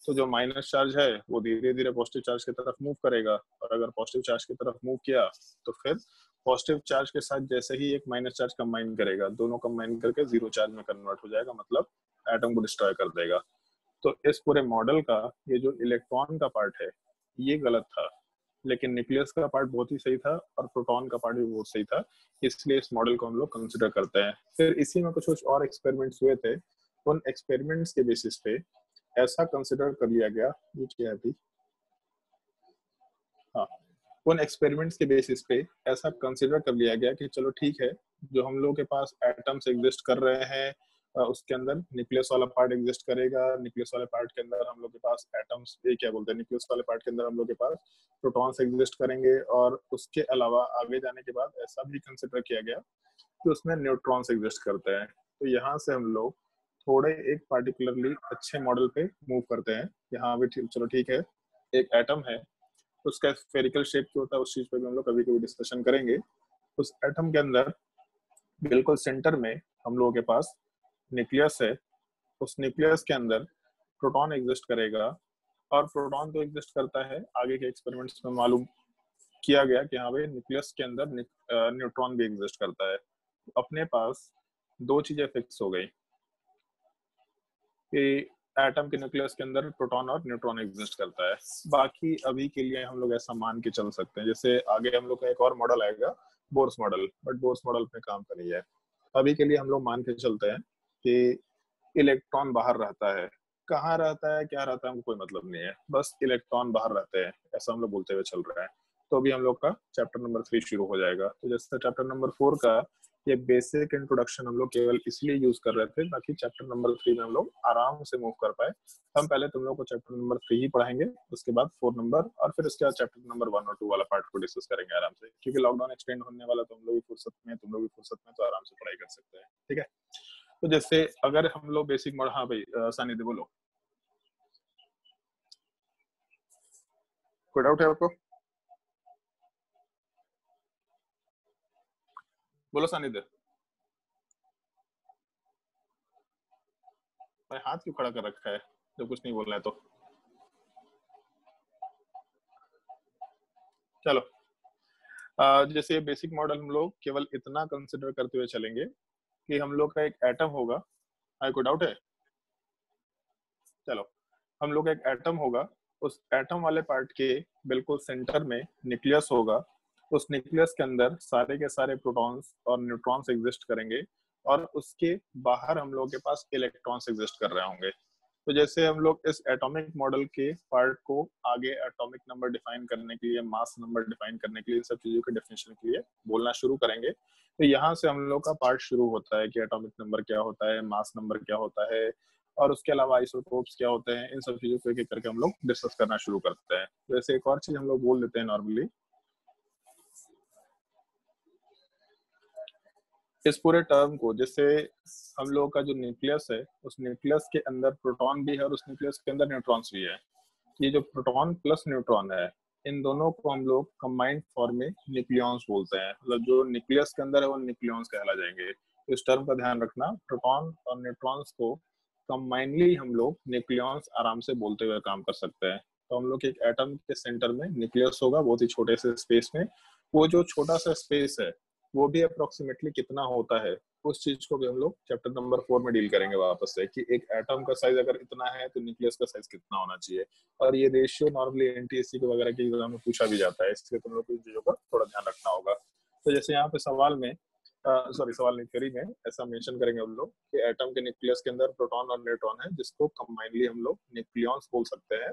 तो जो माइनस चार्ज है वो धीरे धीरे पॉजिटिव चार्ज की तरफ मूव करेगा, और अगर पॉजिटिव चार्ज की तरफ मूव किया तो फिर पॉजिटिव चार्ज के साथ जैसे ही एक माइनस चार्ज कंबाइन करेगा, दोनों कंबाइन करके जीरो चार्ज में कन्वर्ट हो जाएगा, मतलब एटम को डिस्ट्रॉय कर देगा। तो इस पूरे मॉडल का ये जो इलेक्ट्रॉन का पार्ट है ये गलत था, लेकिन न्यूक्लियस का पार्ट बहुत ही सही था और प्रोटॉन का पार्ट भी बहुत सही था, इसलिए इस मॉडल को हम लोग कंसिडर करते हैं। फिर इसी में कुछ और एक्सपेरिमेंट्स हुए थे, उन एक्सपेरिमेंट्स के बेसिस पे ऐसा कंसिडर कर लिया गया, ये क्या है अभी, हाँ, उन एक्सपेरिमेंट्स के बेसिस पे ऐसा कंसिडर कर लिया गया कि चलो ठीक है, जो हम लोग के पास एटम्स एग्जिस्ट कर रहे हैं उसके अंदर न्यूक्लियस वाला पार्ट एग्जिस्ट करेगा, न्यूक्लियस वाले पार्ट के अंदर हम लोग के पास एटम्स, ये क्या बोलते हैं, न्यूक्लियस वाले पार्ट के अंदर हम लोग के पास प्रोटॉन्स एग्जिस्ट करेंगे, और उसके अलावा आगे जाने के बाद ऐसा भी कंसिडर किया गया कि उसमें न्यूट्रॉन्स एग्जिस्ट करते हैं। तो यहाँ से हम लोग थोड़े एक पार्टिकुलरली अच्छे मॉडल पे मूव करते हैं। यहाँ भी चलो ठीक है, एक एटम है, उसका स्फेरिकल शेप क्या होता है उस चीज पे भी हम लोग कभी कभी डिस्कशन करेंगे। उस एटम के अंदर बिल्कुल सेंटर में हम लोगों के पास न्यूक्लियस है, उस न्यूक्लियस के अंदर प्रोटॉन एग्जिस्ट करेगा, और प्रोटॉन तो एग्जिस्ट करता है, आगे के एक्सपेरिमेंट्स में मालूम किया गया कि हाँ भाई न्यूक्लियस के अंदर न्यूट्रॉन भी एग्जिस्ट करता है। अपने पास दो चीजें फिक्स हो गई कि एटम के न्यूक्लियस के अंदर प्रोटॉन और न्यूट्रॉन एग्जिस्ट करता है। बाकी अभी के लिए हम लोग ऐसा मान के चल सकते हैं, जैसे आगे हम लोग का एक और मॉडल आएगा Bohr's model, but Bohr's model अपने काम का नहीं है। अभी के लिए हम लोग मान के चलते हैं कि इलेक्ट्रॉन बाहर रहता है। कहाँ रहता है, क्या रहता है, हमको कोई मतलब नहीं है, बस इलेक्ट्रॉन बाहर रहते हैं, ऐसा हम लोग बोलते हुए चल रहे हैं। तो अभी हम लोग का चैप्टर नंबर 3 शुरू हो जाएगा। तो जैसे चैप्टर नंबर 4 का ये बेसिक इंट्रोडक्शन हम लोग केवल इसलिए यूज कर रहे थे ताकि चैप्टर नंबर 3 में हम लोग आराम से मूव कर पाए। हम पहले तुम लोग को चैप्टर नंबर 3 ही पढ़ाएंगे, उसके बाद 4 नंबर, और फिर उसके बाद चैप्टर नंबर 1 और 2 वाला पार्ट को डिस्कस करेंगे आराम से, क्योंकि लॉकडाउन एक्सटेंड होने वाला, तुम लोग भी फुर्सत में, तुम लोग भी फुर्सत में, तो आराम से पढ़ाई कर सकते हैं। ठीक है, तो जैसे अगर हम लोग बेसिक मॉडल, हाँ भाई सानिध्य बोलो, कोई डाउट है आपको? बोलो सानिध्य। भाई हाथ क्यों खड़ा कर रखा है जब कुछ नहीं बोलना है तो? चलो, जैसे बेसिक मॉडल हम लोग केवल इतना कंसिडर करते हुए चलेंगे कि हम लोग का एक एटम होगा। कोई डाउट है? चलो, हम लोग का एक एटम होगा, उस एटम वाले पार्ट के बिल्कुल सेंटर में न्यूक्लियस होगा। उस न्यूक्लियस के अंदर सारे के सारे प्रोटॉन्स और न्यूट्रॉन्स एग्जिस्ट करेंगे, और उसके बाहर हम लोग के पास इलेक्ट्रॉन्स एग्जिस्ट कर रहे होंगे। तो जैसे हम लोग इस एटॉमिक मॉडल के पार्ट को आगे एटॉमिक नंबर डिफाइन करने के लिए, मास नंबर डिफाइन करने के लिए, सब चीजों के डेफिनेशन के लिए बोलना शुरू करेंगे। तो यहाँ से हम लोग का पार्ट शुरू होता है कि एटॉमिक नंबर क्या होता है, मास नंबर क्या होता है, और उसके अलावा आइसोटोप्स क्या होते हैं। इन सब चीजों को एक एक करके हम लोग डिस्कस करना शुरू करते हैं। जैसे एक और चीज हम लोग बोल देते हैं नॉर्मली, इस पूरे टर्म को, जैसे हम लोग का जो न्यूक्लियस है, उस न्यूक्लियस के अंदर प्रोटॉन भी है और उस न्यूक्लियस के अंदर न्यूट्रॉन्स भी है। ये जो प्रोटॉन प्लस न्यूट्रॉन है, इन दोनों को हम लोग कंबाइंड फॉर्म में न्यूक्लियॉन्स बोलते हैं। मतलब जो न्यूक्लियस के अंदर है वो न्यूक्लियॉन्स कहला जाएंगे। इस टर्म का ध्यान रखना, प्रोटॉन और न्यूट्रॉन्स को कंबाइनली हम लोग न्यूक्लियॉन्स आराम से बोलते हुए काम कर सकते हैं। तो हम लोग एक एटम के सेंटर में न्यूक्लियस होगा, बहुत ही छोटे से स्पेस में। वो जो छोटा सा स्पेस है वो भी अप्रोक्सीमेटली कितना होता है, उस चीज को भी हम लोग चैप्टर नंबर 4 में डील करेंगे वापस से, कि एक एटम का साइज अगर इतना है तो न्यूक्लियस का साइज कितना होना चाहिए। और ये रेशियो नॉर्मली एनटीएससी के वगैरह के एग्जाम में पूछा भी जाता है, इसलिए तुम लोग को इन चीजों का थोड़ा ध्यान रखना होगा। तो जैसे यहाँ पे सवाल में, सॉरी सवाल नहीं, थ्योरी में ऐसा मेंशन करेंगे हम लोग कि एटम के न्यूक्लियस के अंदर प्रोटॉन और न्यूट्रॉन है, जिसको कंबाइनली हम लोग न्यूक्लियॉन्स बोल सकते हैं,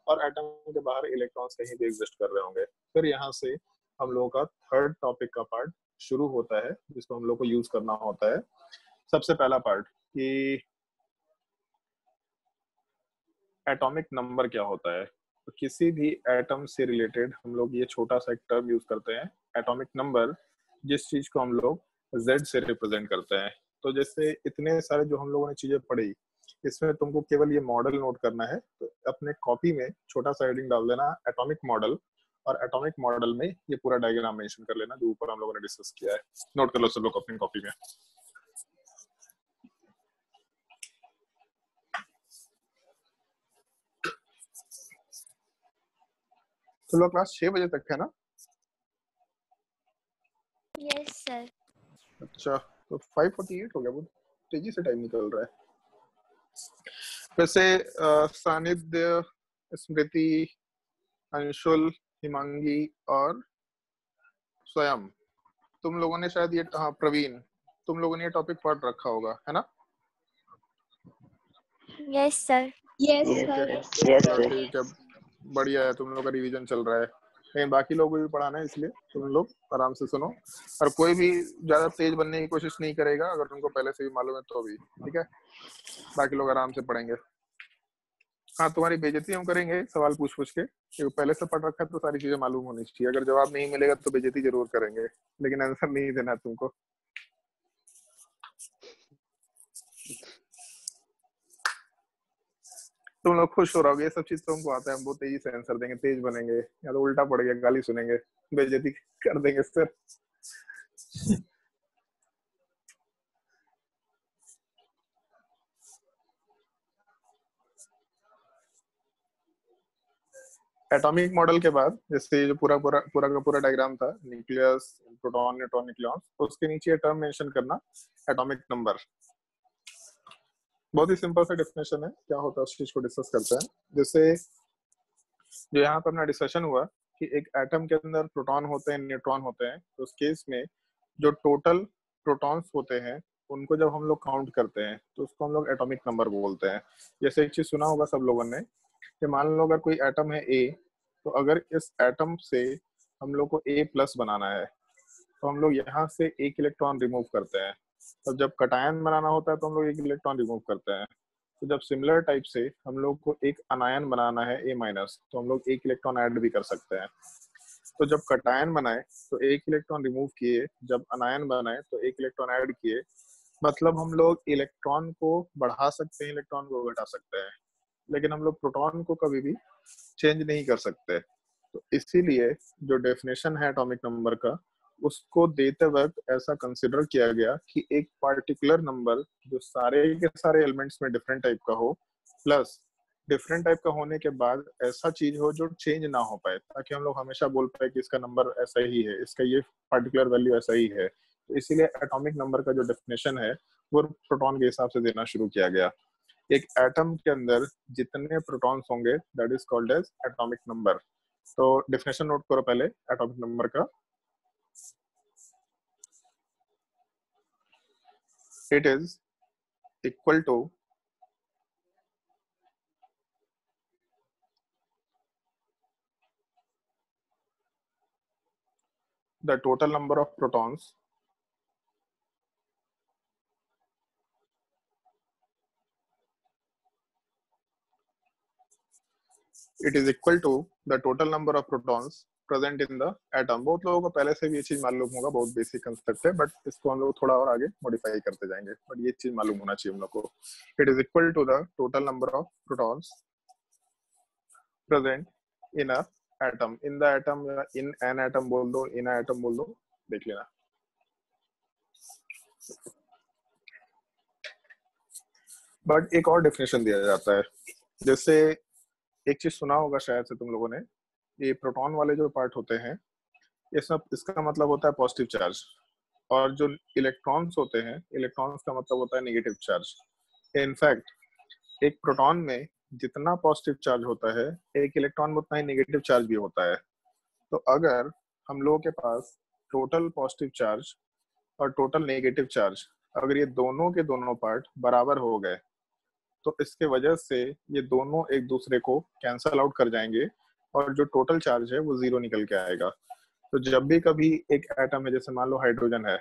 और एटम के बाहर इलेक्ट्रॉन्स कहीं भी एग्जिस्ट कर रहे होंगे। फिर यहाँ से हम लोगों का थर्ड टॉपिक का पार्ट शुरू होता है, जिसको हम लोग को यूज करना होता है। सबसे पहला पार्ट कि एटॉमिक नंबर क्या होता है। तो किसी भी एटम से रिलेटेड हम लोग ये छोटा सा एक टर्म यूज करते हैं, एटॉमिक नंबर, जिस चीज को हम लोग जेड से रिप्रेजेंट करते हैं। तो जैसे इतने सारे जो हम लोगों ने चीजें पढ़ी, इसमें तुमको केवल ये मॉडल नोट करना है। तो अपने कॉपी में छोटा सा हेडिंग डाल देना एटॉमिक मॉडल, और एटॉमिक मॉडल में ये पूरा डायग्राम मेंशन कर लेना जो ऊपर हम लोगों ने डिस्कस किया है। नोट कर लो सब लोग अपनी कॉपी में। तो लोग क्लास 6 बजे तक है ना? Yes sir. अच्छा, तो 5:48 हो गया, बहुत तेजी से टाइम निकल रहा है। वैसे सानिध्य, स्मृति, अंशुल, हिमांगी और स्वयं, तुम लोगों ने शायद ये, हाँ प्रवीण, तुम लोगों ने ये टॉपिक पढ़ रखा होगा, है ना? Yes sir. यस सर ठीक है, बढ़िया है, तुम लोग का रिवीजन चल रहा है। लेकिन बाकी लोगों को भी पढ़ाना है, इसलिए तुम लोग आराम से सुनो, और कोई भी ज्यादा तेज बनने की कोशिश नहीं करेगा, अगर तुमको पहले से भी मालूम है तो भी। ठीक है, बाकी लोग आराम से पढ़ेंगे। हाँ, तुम्हारी बेइज्जती हम करेंगे सवाल पूछ पूछ के, क्योंकि पहले से पढ़ रखा है तो सारी चीजें मालूम होनी चाहिए। अगर जवाब नहीं मिलेगा तो बेइज्जती जरूर करेंगे, लेकिन आंसर नहीं देना तुमको। तुम लोग खुश हो रहोगे, ये सब चीज तुमको आता है, हम बहुत तेजी से आंसर देंगे, तेज बनेंगे, या तो उल्टा पड़ गया गाली सुनेंगे, बेइज्जती कर देंगे सर। एटॉमिक मॉडल के बाद जैसे जो पूरा पूरा पूरा का पूरा डायग्राम था, न्यूक्लियस, प्रोटॉन, न्यूट्रॉन, न्यूक्लियॉन, उसके नीचे टर्म मेंशन करना एटॉमिक नंबर। बहुत ही सिंपल सा डेफिनेशन है, क्या होता है उस चीज को डिस्कस करते हैं। जैसे जो यहाँ पर अपना डिस्कशन हुआ कि एक एटम के अंदर प्रोटॉन होते हैं, न्यूट्रॉन होते हैं, तो उस केस में जो टोटल प्रोटॉन्स होते हैं उनको जब हम लोग काउंट करते हैं तो उसको हम लोग एटॉमिक नंबर बोलते हैं। जैसे एक चीज सुना होगा सब लोगों ने कि मान लो अगर कोई एटम है ए, तो अगर इस एटम से हम लोग को ए प्लस बनाना है तो हम लोग यहाँ से एक इलेक्ट्रॉन रिमूव करते हैं। तो जब कटायन बनाना होता है तो हम लोग एक इलेक्ट्रॉन रिमूव करते हैं। तो जब सिमिलर टाइप से हम लोग को एक अनायन बनाना है ए माइनस, तो हम लोग एक इलेक्ट्रॉन ऐड भी कर सकते हैं। तो जब कटायन बनाए तो एक इलेक्ट्रॉन रिमूव किए, जब अनायन बनाए तो एक इलेक्ट्रॉन ऐड किए। मतलब हम लोग इलेक्ट्रॉन को बढ़ा सकते हैं, इलेक्ट्रॉन को घटा सकते हैं, लेकिन हम लोग प्रोटॉन को कभी भी चेंज नहीं कर सकते। तो इसीलिए जो डेफिनेशन है एटॉमिक नंबर का, उसको देते वक्त ऐसा कंसिडर किया गया कि एक पार्टिकुलर नंबर जो सारे के सारे एलिमेंट्स में डिफरेंट टाइप का हो, प्लस डिफरेंट टाइप का होने के बाद ऐसा चीज हो जो चेंज ना हो पाए, ताकि हम लोग हमेशा बोल पाए कि इसका नंबर ऐसा ही है, इसका ये पार्टिकुलर वैल्यू ऐसा ही है। तो इसीलिए एटॉमिक नंबर का जो डेफिनेशन है वो प्रोटॉन के हिसाब से देना शुरू किया गया। एक एटम के अंदर जितने प्रोटॉन्स होंगे that is called as atomic number. तो डेफिनेशन नोट करो पहले एटॉमिक नंबर का। It is equal to the total number of protons it is equal to the total number of protons present in the atom. बहुत लोगों को पहले से भी ये चीज मालूम होगा, बहुत बेसिक कंसेप्ट है, बट इसको हम लोग थोड़ा और आगे मॉडिफाई करते जाएंगे, बट ये चीज मालूम होना चाहिए हम लोग को। It is equal to the total number of protons present in a atom. In the atom या इन एन एटम बोल दो, इन एटम बोल दो, देख लेना। बट एक और डेफिनेशन दिया जाता है। जैसे एक चीज सुना होगा शायद से तुम लोगों ने, ये प्रोटॉन वाले जो पार्ट होते हैं, ये सब इसका मतलब होता है पॉजिटिव चार्ज, और जो इलेक्ट्रॉन्स होते हैं, इलेक्ट्रॉन्स का मतलब होता है नेगेटिव चार्ज। इनफैक्ट एक प्रोटॉन में जितना पॉजिटिव चार्ज होता है, एक इलेक्ट्रॉन में उतना ही नेगेटिव चार्ज भी होता है। तो अगर हम लोगों के पास टोटल पॉजिटिव चार्ज और टोटल नेगेटिव चार्ज, अगर ये दोनों के दोनों पार्ट बराबर हो गए, तो इसके वजह से ये दोनों एक दूसरे को कैंसल आउट कर जाएंगे और जो टोटल चार्ज है वो जीरो निकल के आएगा। तो जब भी कभी एक एटम है, जैसे मान लो हाइड्रोजन है,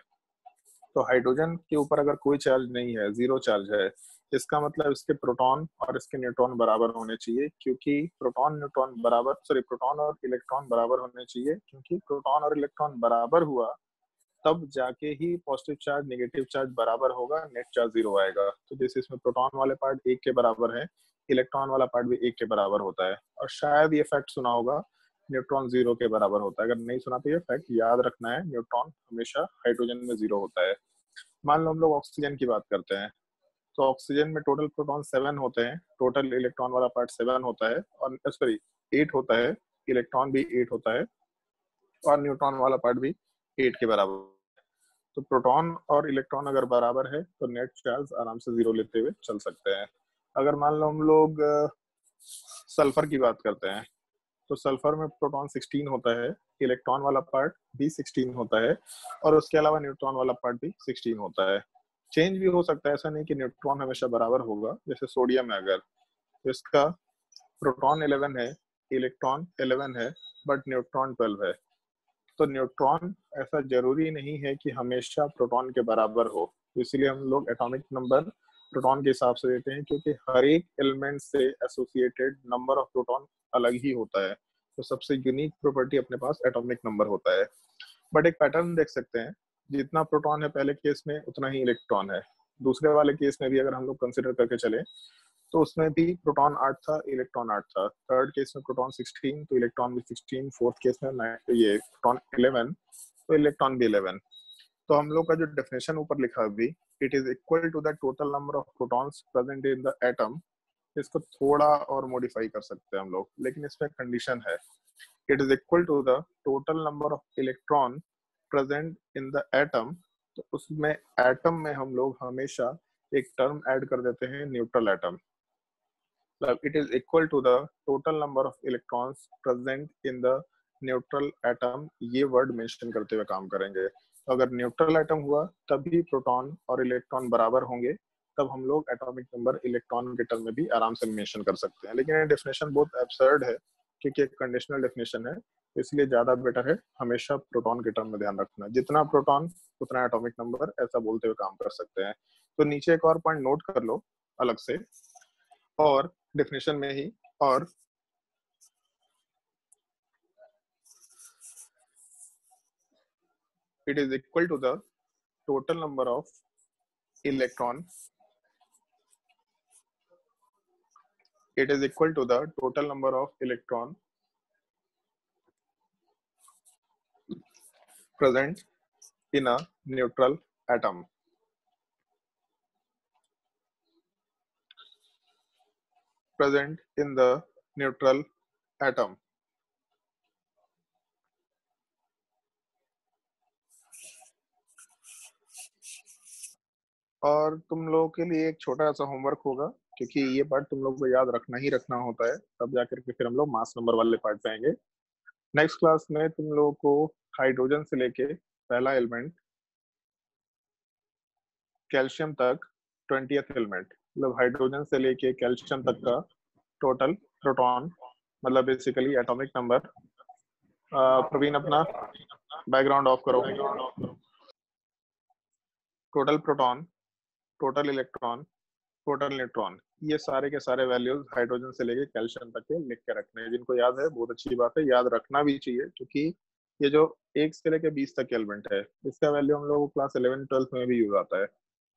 तो हाइड्रोजन के ऊपर अगर कोई चार्ज नहीं है, जीरो चार्ज है, इसका मतलब इसके प्रोटॉन और इसके न्यूट्रॉन बराबर होने चाहिए, क्योंकि प्रोटॉन न्यूट्रॉन बराबर, सॉरी, प्रोटॉन और इलेक्ट्रॉन बराबर होने चाहिए, क्योंकि प्रोटॉन और इलेक्ट्रॉन बराबर हुआ तब जाके ही पॉजिटिव चार्ज नेगेटिव चार्ज बराबर होगा, नेट चार्ज जीरो आएगा। तो जैसे इसमें प्रोटॉन वाले पार्ट एक के बराबर है, इलेक्ट्रॉन वाला पार्ट भी एक के बराबर होता है। और शायद ये फैक्ट सुना होगा, न्यूट्रॉन जीरो के बराबर होता है। अगर नहीं सुना तो ये फैक्ट याद रखना है, न्यूट्रॉन हमेशा हाइड्रोजन में जीरो होता है। मान लो हम लोग ऑक्सीजन की बात करते हैं, तो ऑक्सीजन में टोटल प्रोटॉन 7 होते हैं, टोटल इलेक्ट्रॉन वाला पार्ट 7 होता है, और सॉरी 8 होता है, इलेक्ट्रॉन भी 8 होता है, और न्यूट्रॉन वाला पार्ट भी 8 के बराबर। तो प्रोटॉन और इलेक्ट्रॉन अगर बराबर है तो नेट चार्ज आराम से जीरो लेते हुए चल सकते हैं। अगर मान लो हम लोग सल्फर की बात करते हैं, तो सल्फर में प्रोटॉन 16 होता है, इलेक्ट्रॉन वाला पार्ट भी 16 होता है, और उसके अलावा न्यूट्रॉन वाला पार्ट भी 16 होता है। चेंज भी हो सकता है, ऐसा नहीं कि न्यूट्रॉन हमेशा बराबर होगा। जैसे सोडियम है, अगर तो इसका प्रोटॉन 11 है, इलेक्ट्रॉन 11 है, बट न्यूट्रॉन 12 है। तो न्यूट्रॉन ऐसा जरूरी नहीं है कि हमेशा प्रोटॉन के बराबर हो, तो इसीलिए हम लोग एटॉमिक नंबर प्रोटॉन के हिसाब से देते हैं, क्योंकि हर एक एलिमेंट से एसोसिएटेड नंबर ऑफ प्रोटॉन अलग ही होता है। तो सबसे यूनिक प्रॉपर्टी अपने पास एटॉमिक नंबर होता है। बट एक पैटर्न देख सकते हैं, जितना प्रोटॉन है पहले केस में उतना ही इलेक्ट्रॉन है। दूसरे वाले केस में भी अगर हम लोग कंसिडर करके चले, तो उसमें भी प्रोटॉन 8 था, इलेक्ट्रॉन 8 था। थर्ड केस में प्रोटॉन 16, तो इलेक्ट्रॉन भी 16। फोर्थ केस में ये प्रोटॉन 11, तो इलेक्ट्रॉन भी 11। तो हम लोग का जो डेफिनेशन ऊपर लिखा है अभी, it is equal to the total number of protons present in the atom इसको थोड़ा और मॉडिफाई कर सकते हैं हम लोग, लेकिन इसमें कंडीशन है, it is equal to the total number of electron present in the atom. तो उसमें एटम में हम लोग हमेशा एक टर्म ऐड कर देते हैं न्यूट्रल एटम, मतलब it is equal to the total number of electrons present in the neutral atom. ये वर्ड मेंशन करते हुए काम करेंगे। तो अगर न्यूट्रल एटम हुआ तभी प्रोटॉन और इलेक्ट्रॉन बराबर होंगे, तब हम लोग एटॉमिक नंबर इलेक्ट्रॉन के टर्म में भी आराम से मेंशन कर सकते हैं। लेकिन ये डेफिनेशन बहुत एब्सर्ड है क्योंकि एक कंडीशनल डेफिनेशन है, इसलिए ज्यादा बेटर है हमेशा प्रोटॉन के टर्म में ध्यान रखना, जितना प्रोटॉन उतना एटॉमिक नंबर, ऐसा बोलते हुए काम कर सकते हैं। तो नीचे एक और पॉइंट नोट कर लो अलग से, और डेफिनेशन में ही, और it is equal to the total number of electron, it is equal to the total number of electron present in a neutral atom, present in the neutral atom। और तुम लोगों के लिए एक छोटा सा होमवर्क होगा, क्योंकि ये पार्ट तुम लोग को याद रखना ही रखना होता है, तब जाकर के फिर हम लोग मास नंबर वाले पार्ट पे आएंगे। नेक्स्ट क्लास में तुम लोगों को हाइड्रोजन से लेके पहला एलिमेंट कैल्शियम तक 20th एलिमेंट, मतलब हाइड्रोजन से लेके कैल्शियम तक का टोटल प्रोटॉन, मतलब बेसिकली एटॉमिक नंबर। प्रवीण अपना बैकग्राउंड ऑफ करो। Total proton, total electron, total neutron, ये सारे के सारे वैल्यूज हाइड्रोजन से लेके कैल्शियम तक के लिख के रखने हैं। जिनको याद है बहुत अच्छी बात है, याद रखना भी चाहिए, क्योंकि ये जो 1 से लेके 20 तक के एलिमेंट है, इसका वैल्यू हम लोग क्लास 11-12 में भी यूज आता है,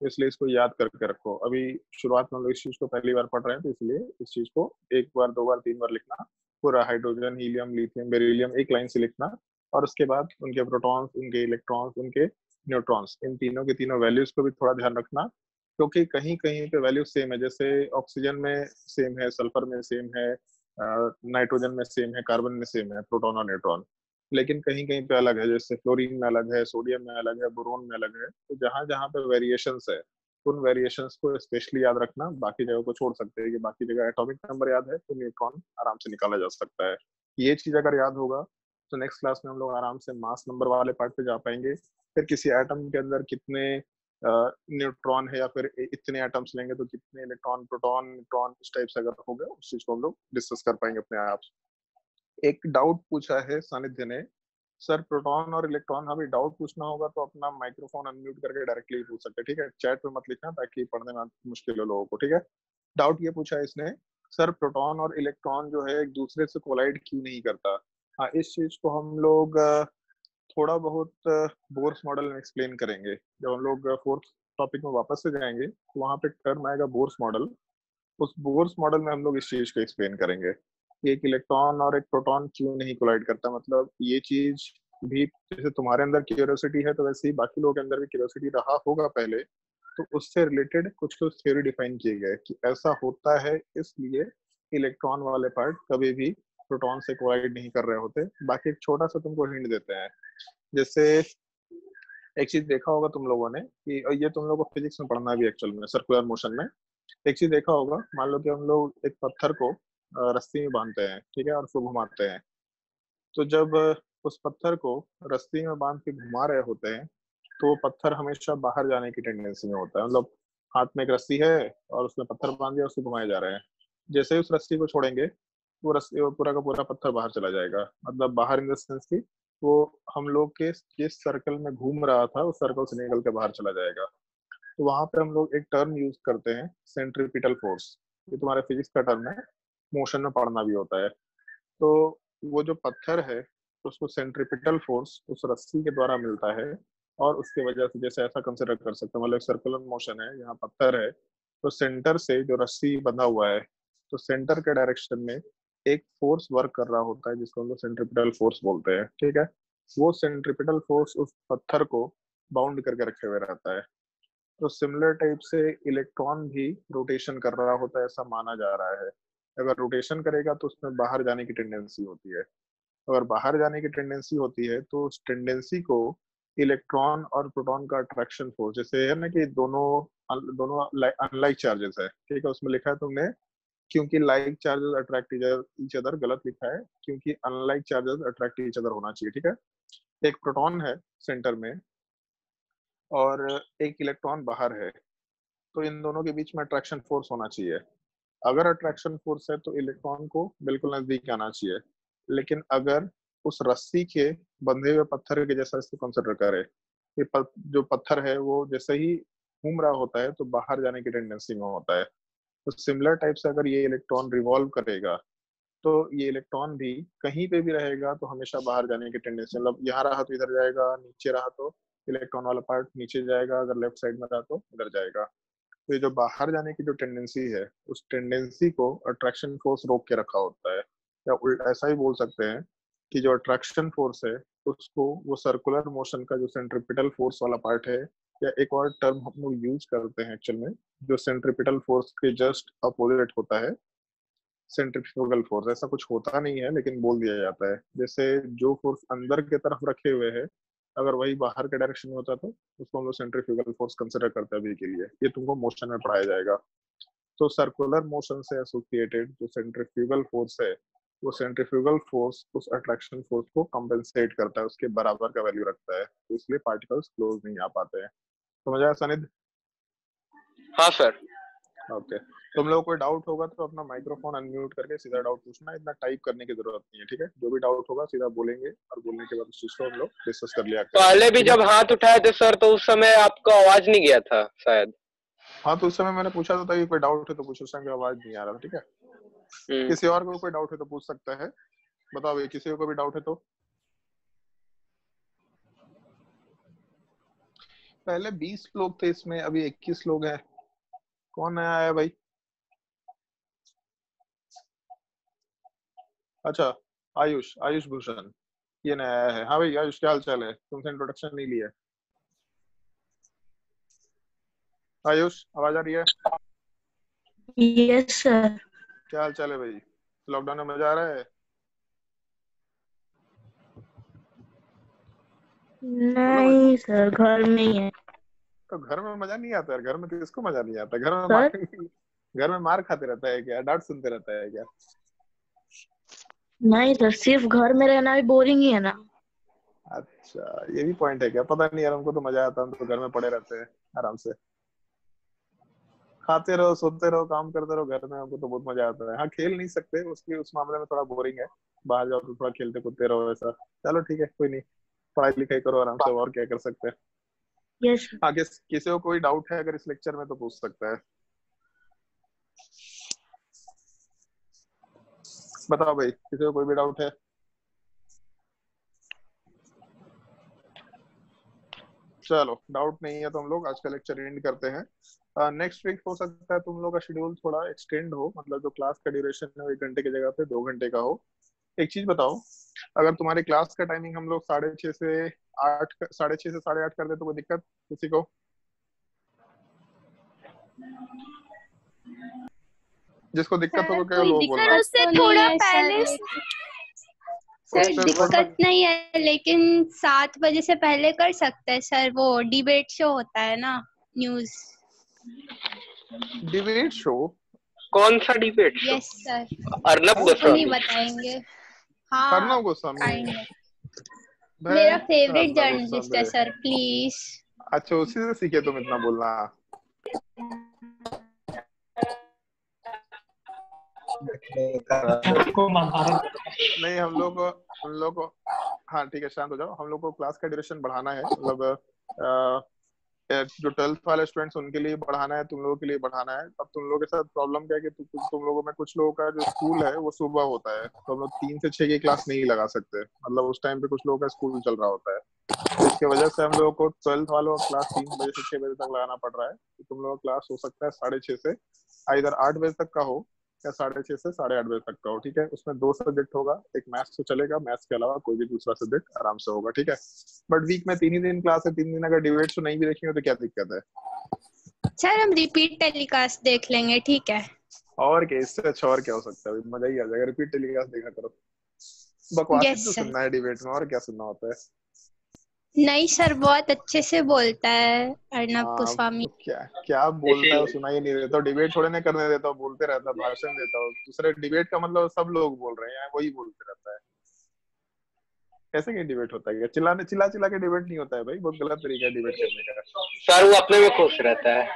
इसलिए इसको याद करके रखो। अभी शुरुआत में हम लोग इस चीज को पहली बार पढ़ रहे हैं, तो इसलिए इस चीज को 1 बार 2 बार 3 बार लिखना, पूरा हाइड्रोजन, हीलियम, लिथियम, बेरिलियम एक लाइन से लिखना, और उसके बाद उनके प्रोटॉन्स, उनके इलेक्ट्रॉन्स, उनके न्यूट्रॉन्स, इन तीनों के तीनों वैल्यूज को भी थोड़ा ध्यान रखना, क्योंकि कहीं कहीं पे वैल्यू सेम है। जैसे ऑक्सीजन में सेम है, सल्फर में सेम है, नाइट्रोजन में सेम है, कार्बन में सेम है प्रोटॉन और न्यूट्रॉन, लेकिन कहीं कहीं पे अलग है। जैसे फ्लोरीन में अलग है, सोडियम में अलग है, बोरोन में अलग है। तो जहां जहां पे वेरिएशंस है, उन वेरिएशंस को स्पेशली याद रखना, बाकी जगह को छोड़ सकते हैं कि बाकी जगह एटॉमिक नंबर याद है तो न्यूट्रॉन आराम से निकाला जा सकता है। ये चीज अगर याद होगा तो नेक्स्ट क्लास में हम लोग आराम से मास नंबर वाले पार्ट पे जा पाएंगे। फिर किसी एटम के अंदर कितने न्यूट्रॉन है, या फिर इतने एटम्स लेंगे तो कितने इलेक्ट्रॉन, प्रोटॉन, न्यूट्रॉन, इस टाइप से अगर होगा, उस चीज को हम लोग डिस्कस कर पाएंगे अपने आप। एक डाउट पूछा है सानिध्य ने, सर प्रोटॉन और इलेक्ट्रॉन, अभी डाउट पूछना होगा तो अपना माइक्रोफोन अनम्यूट करके डायरेक्टली पूछ सकते हैं, ठीक है? चैट पे मत लिखना ताकि पढ़ने में मुश्किल हो लोगों को, ठीक है? डाउट ये पूछा है इसने, सर प्रोटॉन और इलेक्ट्रॉन जो है एक दूसरे से कोलाइड क्यों नहीं करता? हाँ, इस चीज को हम लोग थोड़ा बहुत बोर्स मॉडल में एक्सप्लेन करेंगे। जब हम लोग फोर्थ टॉपिक में वापस से जाएंगे तो वहां पे टर्म आएगा बोर्स मॉडल। उस बोर्स मॉडल में हम लोग इस चीज को एक्सप्लेन करेंगे कि एक इलेक्ट्रॉन और एक प्रोटॉन क्यों नहीं कोलाइड करता। मतलब ये चीज भी, जैसे तुम्हारे अंदर क्यूरियोसिटी है तो वैसे ही बाकी लोगों के अंदर भी क्यूरियोसिटी रहा होगा पहले, तो उससे रिलेटेड कुछ कुछ थ्योरी डिफाइन किए गए कि ऐसा होता है, इसलिए इलेक्ट्रॉन वाले पार्ट कभी भी प्रोटॉन से कोलाइड नहीं कर रहे होते। बाकी एक छोटा सा तुमको हिंट देते हैं, जैसे एक चीज देखा होगा तुम लोगों ने कि, और ये तुम लोगों को फिजिक्स में पढ़ना भी एक्चुअल में, सर्कुलर मोशन में एक चीज देखा होगा। मान लो कि हम लोग एक पत्थर को रस्सी में बांधते हैं, ठीक है, और उसको घुमाते हैं। तो जब उस पत्थर को रस्सी में बांध के घुमा रहे होते हैं, तो वो पत्थर हमेशा बाहर जाने की टेंडेंसी में होता है। मतलब हाथ में एक रस्सी है और उसमें पत्थर बांध दिया, उसको घुमाए जा रहे हैं। जैसे ही उस रस्सी को छोड़ेंगे, वो रस्सी, वो पूरा का पूरा पत्थर बाहर चला जाएगा। मतलब बाहर इन द सेंस की वो हम लोग के जिस सर्कल में घूम रहा था उस सर्कल से निकल के बाहर चला जाएगा। तो वहां पे हम लोग एक टर्म यूज करते हैं, सेंट्रीपिटल फोर्स। ये तुम्हारे फिजिक्स का टर्म है, मोशन में पढ़ना भी होता है। तो वो जो पत्थर है उसको सेंट्रीपिटल फोर्स उस रस्सी के द्वारा मिलता है, और उसकी वजह से, जैसे ऐसा कंसिडर कर सकते हैं, मतलब सर्कुलर मोशन है, यहाँ पत्थर है, तो सेंटर से जो रस्सी बंधा हुआ है, तो सेंटर के डायरेक्शन में एक फोर्स वर्क कर रहा होता है जिसको हम लोग सेंट्रीपिटल फोर्स बोलते हैं, ठीक है? वो सेंट्रीपिटल फोर्स उस पत्थर को बाउंड करके रखे हुए रहता है। तो सिमिलर टाइप से इलेक्ट्रॉन भी रोटेशन कर रहा होता है, ऐसा माना जा रहा है। अगर रोटेशन करेगा तो उसमें बाहर जाने की टेंडेंसी होती है। अगर बाहर जाने की टेंडेंसी होती है तो उस टेंडेंसी को इलेक्ट्रॉन और प्रोटॉन का अट्रैक्शन फोर्स, जैसे है ना कि दोनों दोनों अनलाइक चार्जेस है, ठीक है, उसमें लिखा है तुमने क्योंकि like charges attract each other, गलत लिखा है, क्योंकि unlike charges attract each other होना चाहिए, ठीक है। एक प्रोटॉन है सेंटर में और एक इलेक्ट्रॉन बाहर है, तो इन दोनों के बीच में अट्रैक्शन फोर्स होना चाहिए। अगर अट्रैक्शन फोर्स है तो इलेक्ट्रॉन को बिल्कुल नजदीक आना चाहिए। लेकिन अगर उस रस्सी के बंधे हुए पत्थर के जैसा इसको कंसिडर करें, जो पत्थर है वो जैसे ही घूम रहा होता है तो बाहर जाने की टेंडेंसी में होता है। तो सिमिलर टाइप से अगर ये इलेक्ट्रॉन रिवॉल्व करेगा तो ये इलेक्ट्रॉन भी कहीं पे भी रहेगा तो हमेशा बाहर जाने की टेंडेंसी, मतलब यहाँ रहा तो इधर जाएगा, नीचे रहा तो इलेक्ट्रॉन वाला पार्ट नीचे जाएगा, अगर लेफ्ट साइड में रहा तो इधर जाएगा। तो ये जो बाहर जाने की जो टेंडेंसी है उस टेंडेंसी को अट्रैक्शन फोर्स रोक के रखा होता है। या ऐसा ही बोल सकते हैं कि जो अट्रैक्शन फोर्स है उसको वो सर्कुलर मोशन का जो सेंट्रिपिटल फोर्स वाला पार्ट है, या एक और टर्म हम लोग यूज करते हैं एक्चुअल में जो सेंट्रिपिटल फोर्स के जस्ट अपोजिट होता है, सेंट्रीफ्यूगल फोर्स। ऐसा कुछ होता नहीं है लेकिन बोल दिया जाता है। जैसे जो फोर्स अंदर के तरफ रखे हुए है अगर वही बाहर के डायरेक्शन में होता तो उसको हम लोग सेंट्रीफ्यूगल फोर्स कंसिडर करते हैं अभी के लिए। ये तुमको मोशन में पढ़ाया जाएगा। तो सर्कुलर मोशन से एसोसिएटेड जो सेंट्रीफ्यूगल फोर्स है वो सेंट्रीफ्यूगल फोर्स उस अट्रैक्शन फोर्स को कंपेंसेट करता है, उसके बराबर का वैल्यू रखता है, तो इसलिए पार्टिकल्स क्लोज नहीं आ पाते हैं। समझ आया सनिध? हाँ सर। ओके, तुम लोग कोई डाउट होगा तो अपना माइक्रोफोन अनम्यूट करके सीधा डाउट पूछना, इतना टाइप करने की जरूरत नहीं है, ठीक है। जो भी डाउट होगा सीधा बोलेंगे और बोलने के बाद उस चीज को हम लोग डिस्कस कर लिया करेंगे। पहले भी जब हाथ उठाए थे सर तो उस समय आपका आवाज नहीं गया था शायद। हाँ, तो उस समय मैंने पूछा था कि कोई डाउट है तो पूछो, उस टाइम आवाज नहीं आ रहा था, ठीक है। किसी और को कोई डाउट है तो पूछ सकता है। बताओ भाई, किसी को भी डाउट है तो। पहले 20 लोग थे इसमें, अभी 21 लोग हैं। कौन नया आया भाई? अच्छा, आयुष, आयुष भूषण, ये नया आया है। हाँ भाई आयुष, क्या हाल चाल है? तुमसे इंट्रोडक्शन नहीं लिया। आयुष, आवाज आ रही है? Yes sir. क्या हाल चाल है भाई? लॉकडाउन में मजा आ रहा है? नहीं सर, घर में ही है। तो घर में मजा नहीं आता यार? घर में किसको मजा नहीं आता? घर में सर? घर में मार खाते रहता है क्या? डांट सुनते रहता है क्या? नहीं सर, सिर्फ घर में रहना भी बोरिंग ही है ना। अच्छा, ये भी पॉइंट है क्या? पता नहीं यार, हमको तो मजा आता है, हम तो घर में पड़े रहते हैं आराम से, खाते रहो, सोते रहो, काम करते रहो, घर में हमको तो बहुत मजा आता है। हाँ, खेल नहीं सकते, उसकी उस मामले में थोड़ा बोरिंग है। बाहर जाओ तो थोड़ा खेलते कूदते रहो ऐसा। चलो ठीक है, कोई नहीं, पढ़ाई लिखाई करो आराम से, और क्या कर सकते हैं। यस। आगे किसी को कोई डाउट है अगर इस लेक्चर में तो पूछ सकता है। बताओ भाई, किसी को कोई भी डाउट है? चलो, डाउट नहीं है तो हम लोग आज का लेक्चर एंड करते हैं। नेक्स्ट वीक हो सकता है तुम लोग का शेड्यूल थोड़ा एक्सटेंड हो, मतलब जो क्लास का ड्यूरेशन है वो 1 घंटे की जगह पे 2 घंटे का हो। एक चीज बताओ, अगर तुम्हारी क्लास का टाइमिंग हम लोग 6:30 से 8, 6:30 से 8:30 कर दे तो कोई दिक्कत किसी को? जिसको दिक्कत हो तो केवल वो बोलना। उससे थोड़ा पहले सर, दिक्कत नहीं है लेकिन 7 बजे से पहले कर सकते हैं सर। वो डिबेट शो होता है ना, न्यूज डिबेट शो? कौन सा debate show? Yes sir, Arnab नहीं गोस्वामी। बताएंगे। हाँ, अर्नब गोस्वामी मेरा फेवरेट अर्नब जर्नलिस्ट है गोस्वामी। Sir, please. अच्छा, उसी से सीखे तुम इतना बोलना? नहीं, हम लोग को हाँ ठीक है, शांत हो जाओ। हम लोग को क्लास का ड्यूरेशन बढ़ाना है, मतलब जो 12th वाले स्टूडेंट्स उनके लिए बढ़ाना है, तुम लोगों के लिए बढ़ाना है। अब तुम लोगों के साथ प्रॉब्लम क्या है कि तुम लोगों में कुछ लोगों का जो स्कूल है वो सुबह होता है, तो हम लोग 3 से 6 की क्लास नहीं लगा सकते, मतलब उस टाइम पे कुछ लोगों का स्कूल चल रहा होता है। तो इसके वजह से हम लोगों को 12th वालों का क्लास 3 बजे से 6 बजे तक लगाना पड़ रहा है। तो तुम लोगों का क्लास हो सकता है 6:30 से इधर 8 बजे तक का हो, या 6:30 से 8:30 बजे तक का हो, ठीक है। उसमें 2 सब्जेक्ट होगा, एक मैथ्स तो चलेगा, मैथ्स के अलावा कोई भी दूसरा सब्जेक्ट आराम से होगा, ठीक है। बट वीक में 3 ही दिन क्लास है, 3 दिन अगर डिबेट तो नहीं भी देखेंगे तो क्या दिक्कत है? सर हम रिपीट टेलीकास्ट देख लेंगे, ठीक है। और क्या, इससे अच्छा और क्या हो सकता है? मजा ही आ जाएगा, रिपीट टेलीकास्ट देखा करो। बकवास ही यस तो सर। सुनना है डिबेट में, और क्या सुनना होता है? नहीं सर, बहुत अच्छे से बोलता है अर्नब हाँ गोस्वामी। तो क्या क्या बोलता है वो इसीलिए सुना ही नहीं देता, डिबेट थोड़े ना करने देता, बोलते रहता, भाषण देता हो। दूसरे डिबेट का मतलब सब लोग बोल रहे हैं, वही बोलते रहता है। कैसे कि डिबेट होता है? क्या चिल्लाने चिल्ला चिल्ला के डिबेट नहीं होता है भाई, बहुत गलत तरीका है डिबेट करने का। सर वो अपने में खुश रहता है।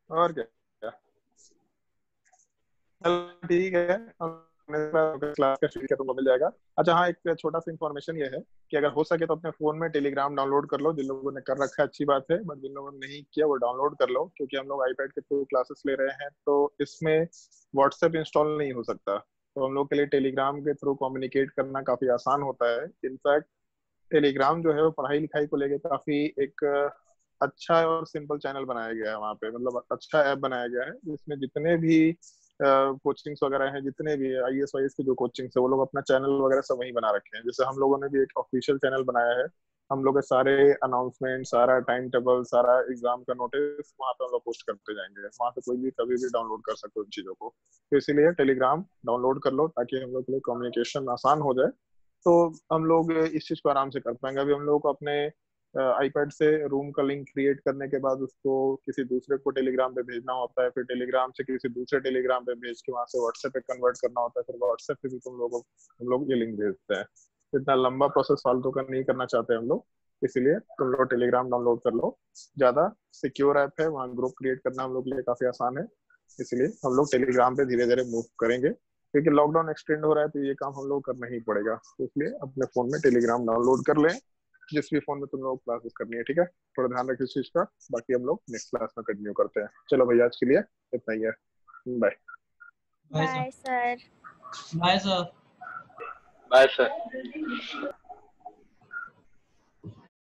और क्या। चलो ठीक है, क्लास का शीट तुमको मिल जाएगा। अच्छा हाँ, एक छोटा सा इन्फॉर्मेशन ये है कि अगर हो सके तो अपने फोन में टेलीग्राम डाउनलोड कर लो। जिन लोगों ने कर रखा है अच्छी बात है, बट जिन लोगों ने नहीं किया वो डाउनलोड कर लो, क्योंकि हम लोग आईपैड के थ्रू क्लासेस ले रहे हैं, तो इसमें व्हाट्सएप इंस्टॉल नहीं हो सकता। तो हम लोग के लिए टेलीग्राम के थ्रू कम्युनिकेट करना काफी आसान होता है। इनफैक्ट टेलीग्राम जो है वो पढ़ाई लिखाई को लेके काफी एक अच्छा और सिंपल चैनल बनाया गया है वहाँ पे, मतलब अच्छा ऐप बनाया गया है, जिसमें जितने भी कोचिंग्स वगैरह हैं, जितने भी आईएएस वाईएएस की जो कोचिंग्स है, वो लोग अपना चैनल वगैरह सब वहीं बना रखे हैं। जैसे हम लोगों ने भी एक ऑफिशियल चैनल बनाया है, हम लोग के सारे अनाउंसमेंट, सारा टाइम टेबल, सारा एग्जाम का नोटिस वहाँ पे हम लोग पोस्ट करते जाएंगे। वहाँ से कोई भी कभी भी डाउनलोड कर सकते हो उन चीजों को। तो इसीलिए टेलीग्राम डाउनलोड कर लो, ताकि हम लोग के लिए कम्युनिकेशन आसान हो जाए। तो हम लोग इस चीज को आराम से कर पाएंगे। अभी हम लोग को अपने आईपैड से रूम का लिंक क्रिएट करने के बाद उसको किसी दूसरे को टेलीग्राम पे भेजना होता है, फिर टेलीग्राम से किसी दूसरे टेलीग्राम पे भेज के वहां से व्हाट्सएप पे कन्वर्ट करना होता है, फिर व्हाट्सएप पे भी हम लोग ये लिंक भेजते हैं। इतना लंबा प्रोसेस फालतू का नहीं करना चाहते हम लोग, इसीलिए तुम लोग टेलीग्राम डाउनलोड कर लो। ज्यादा सिक्योर ऐप है, वहाँ ग्रुप क्रिएट करना हम लोग के लिए काफी आसान है। इसलिए हम लोग टेलीग्राम पे धीरे धीरे मूव करेंगे, क्योंकि लॉकडाउन एक्सटेंड हो रहा है, तो ये काम हम लोग करना ही पड़ेगा। तो इसलिए अपने फोन में टेलीग्राम डाउनलोड कर लें, जिस भी फोन में तुम लोग क्लासेस करनी है, ठीक है। थोड़ा ध्यान रखिए इस चीज का। बाकी हम लोग नेक्स्ट क्लास में कंटिन्यू करते हैं। चलो भैया, आज के लिए इतना ही है। Bye. Bye bye sir. Bye sir. Bye sir.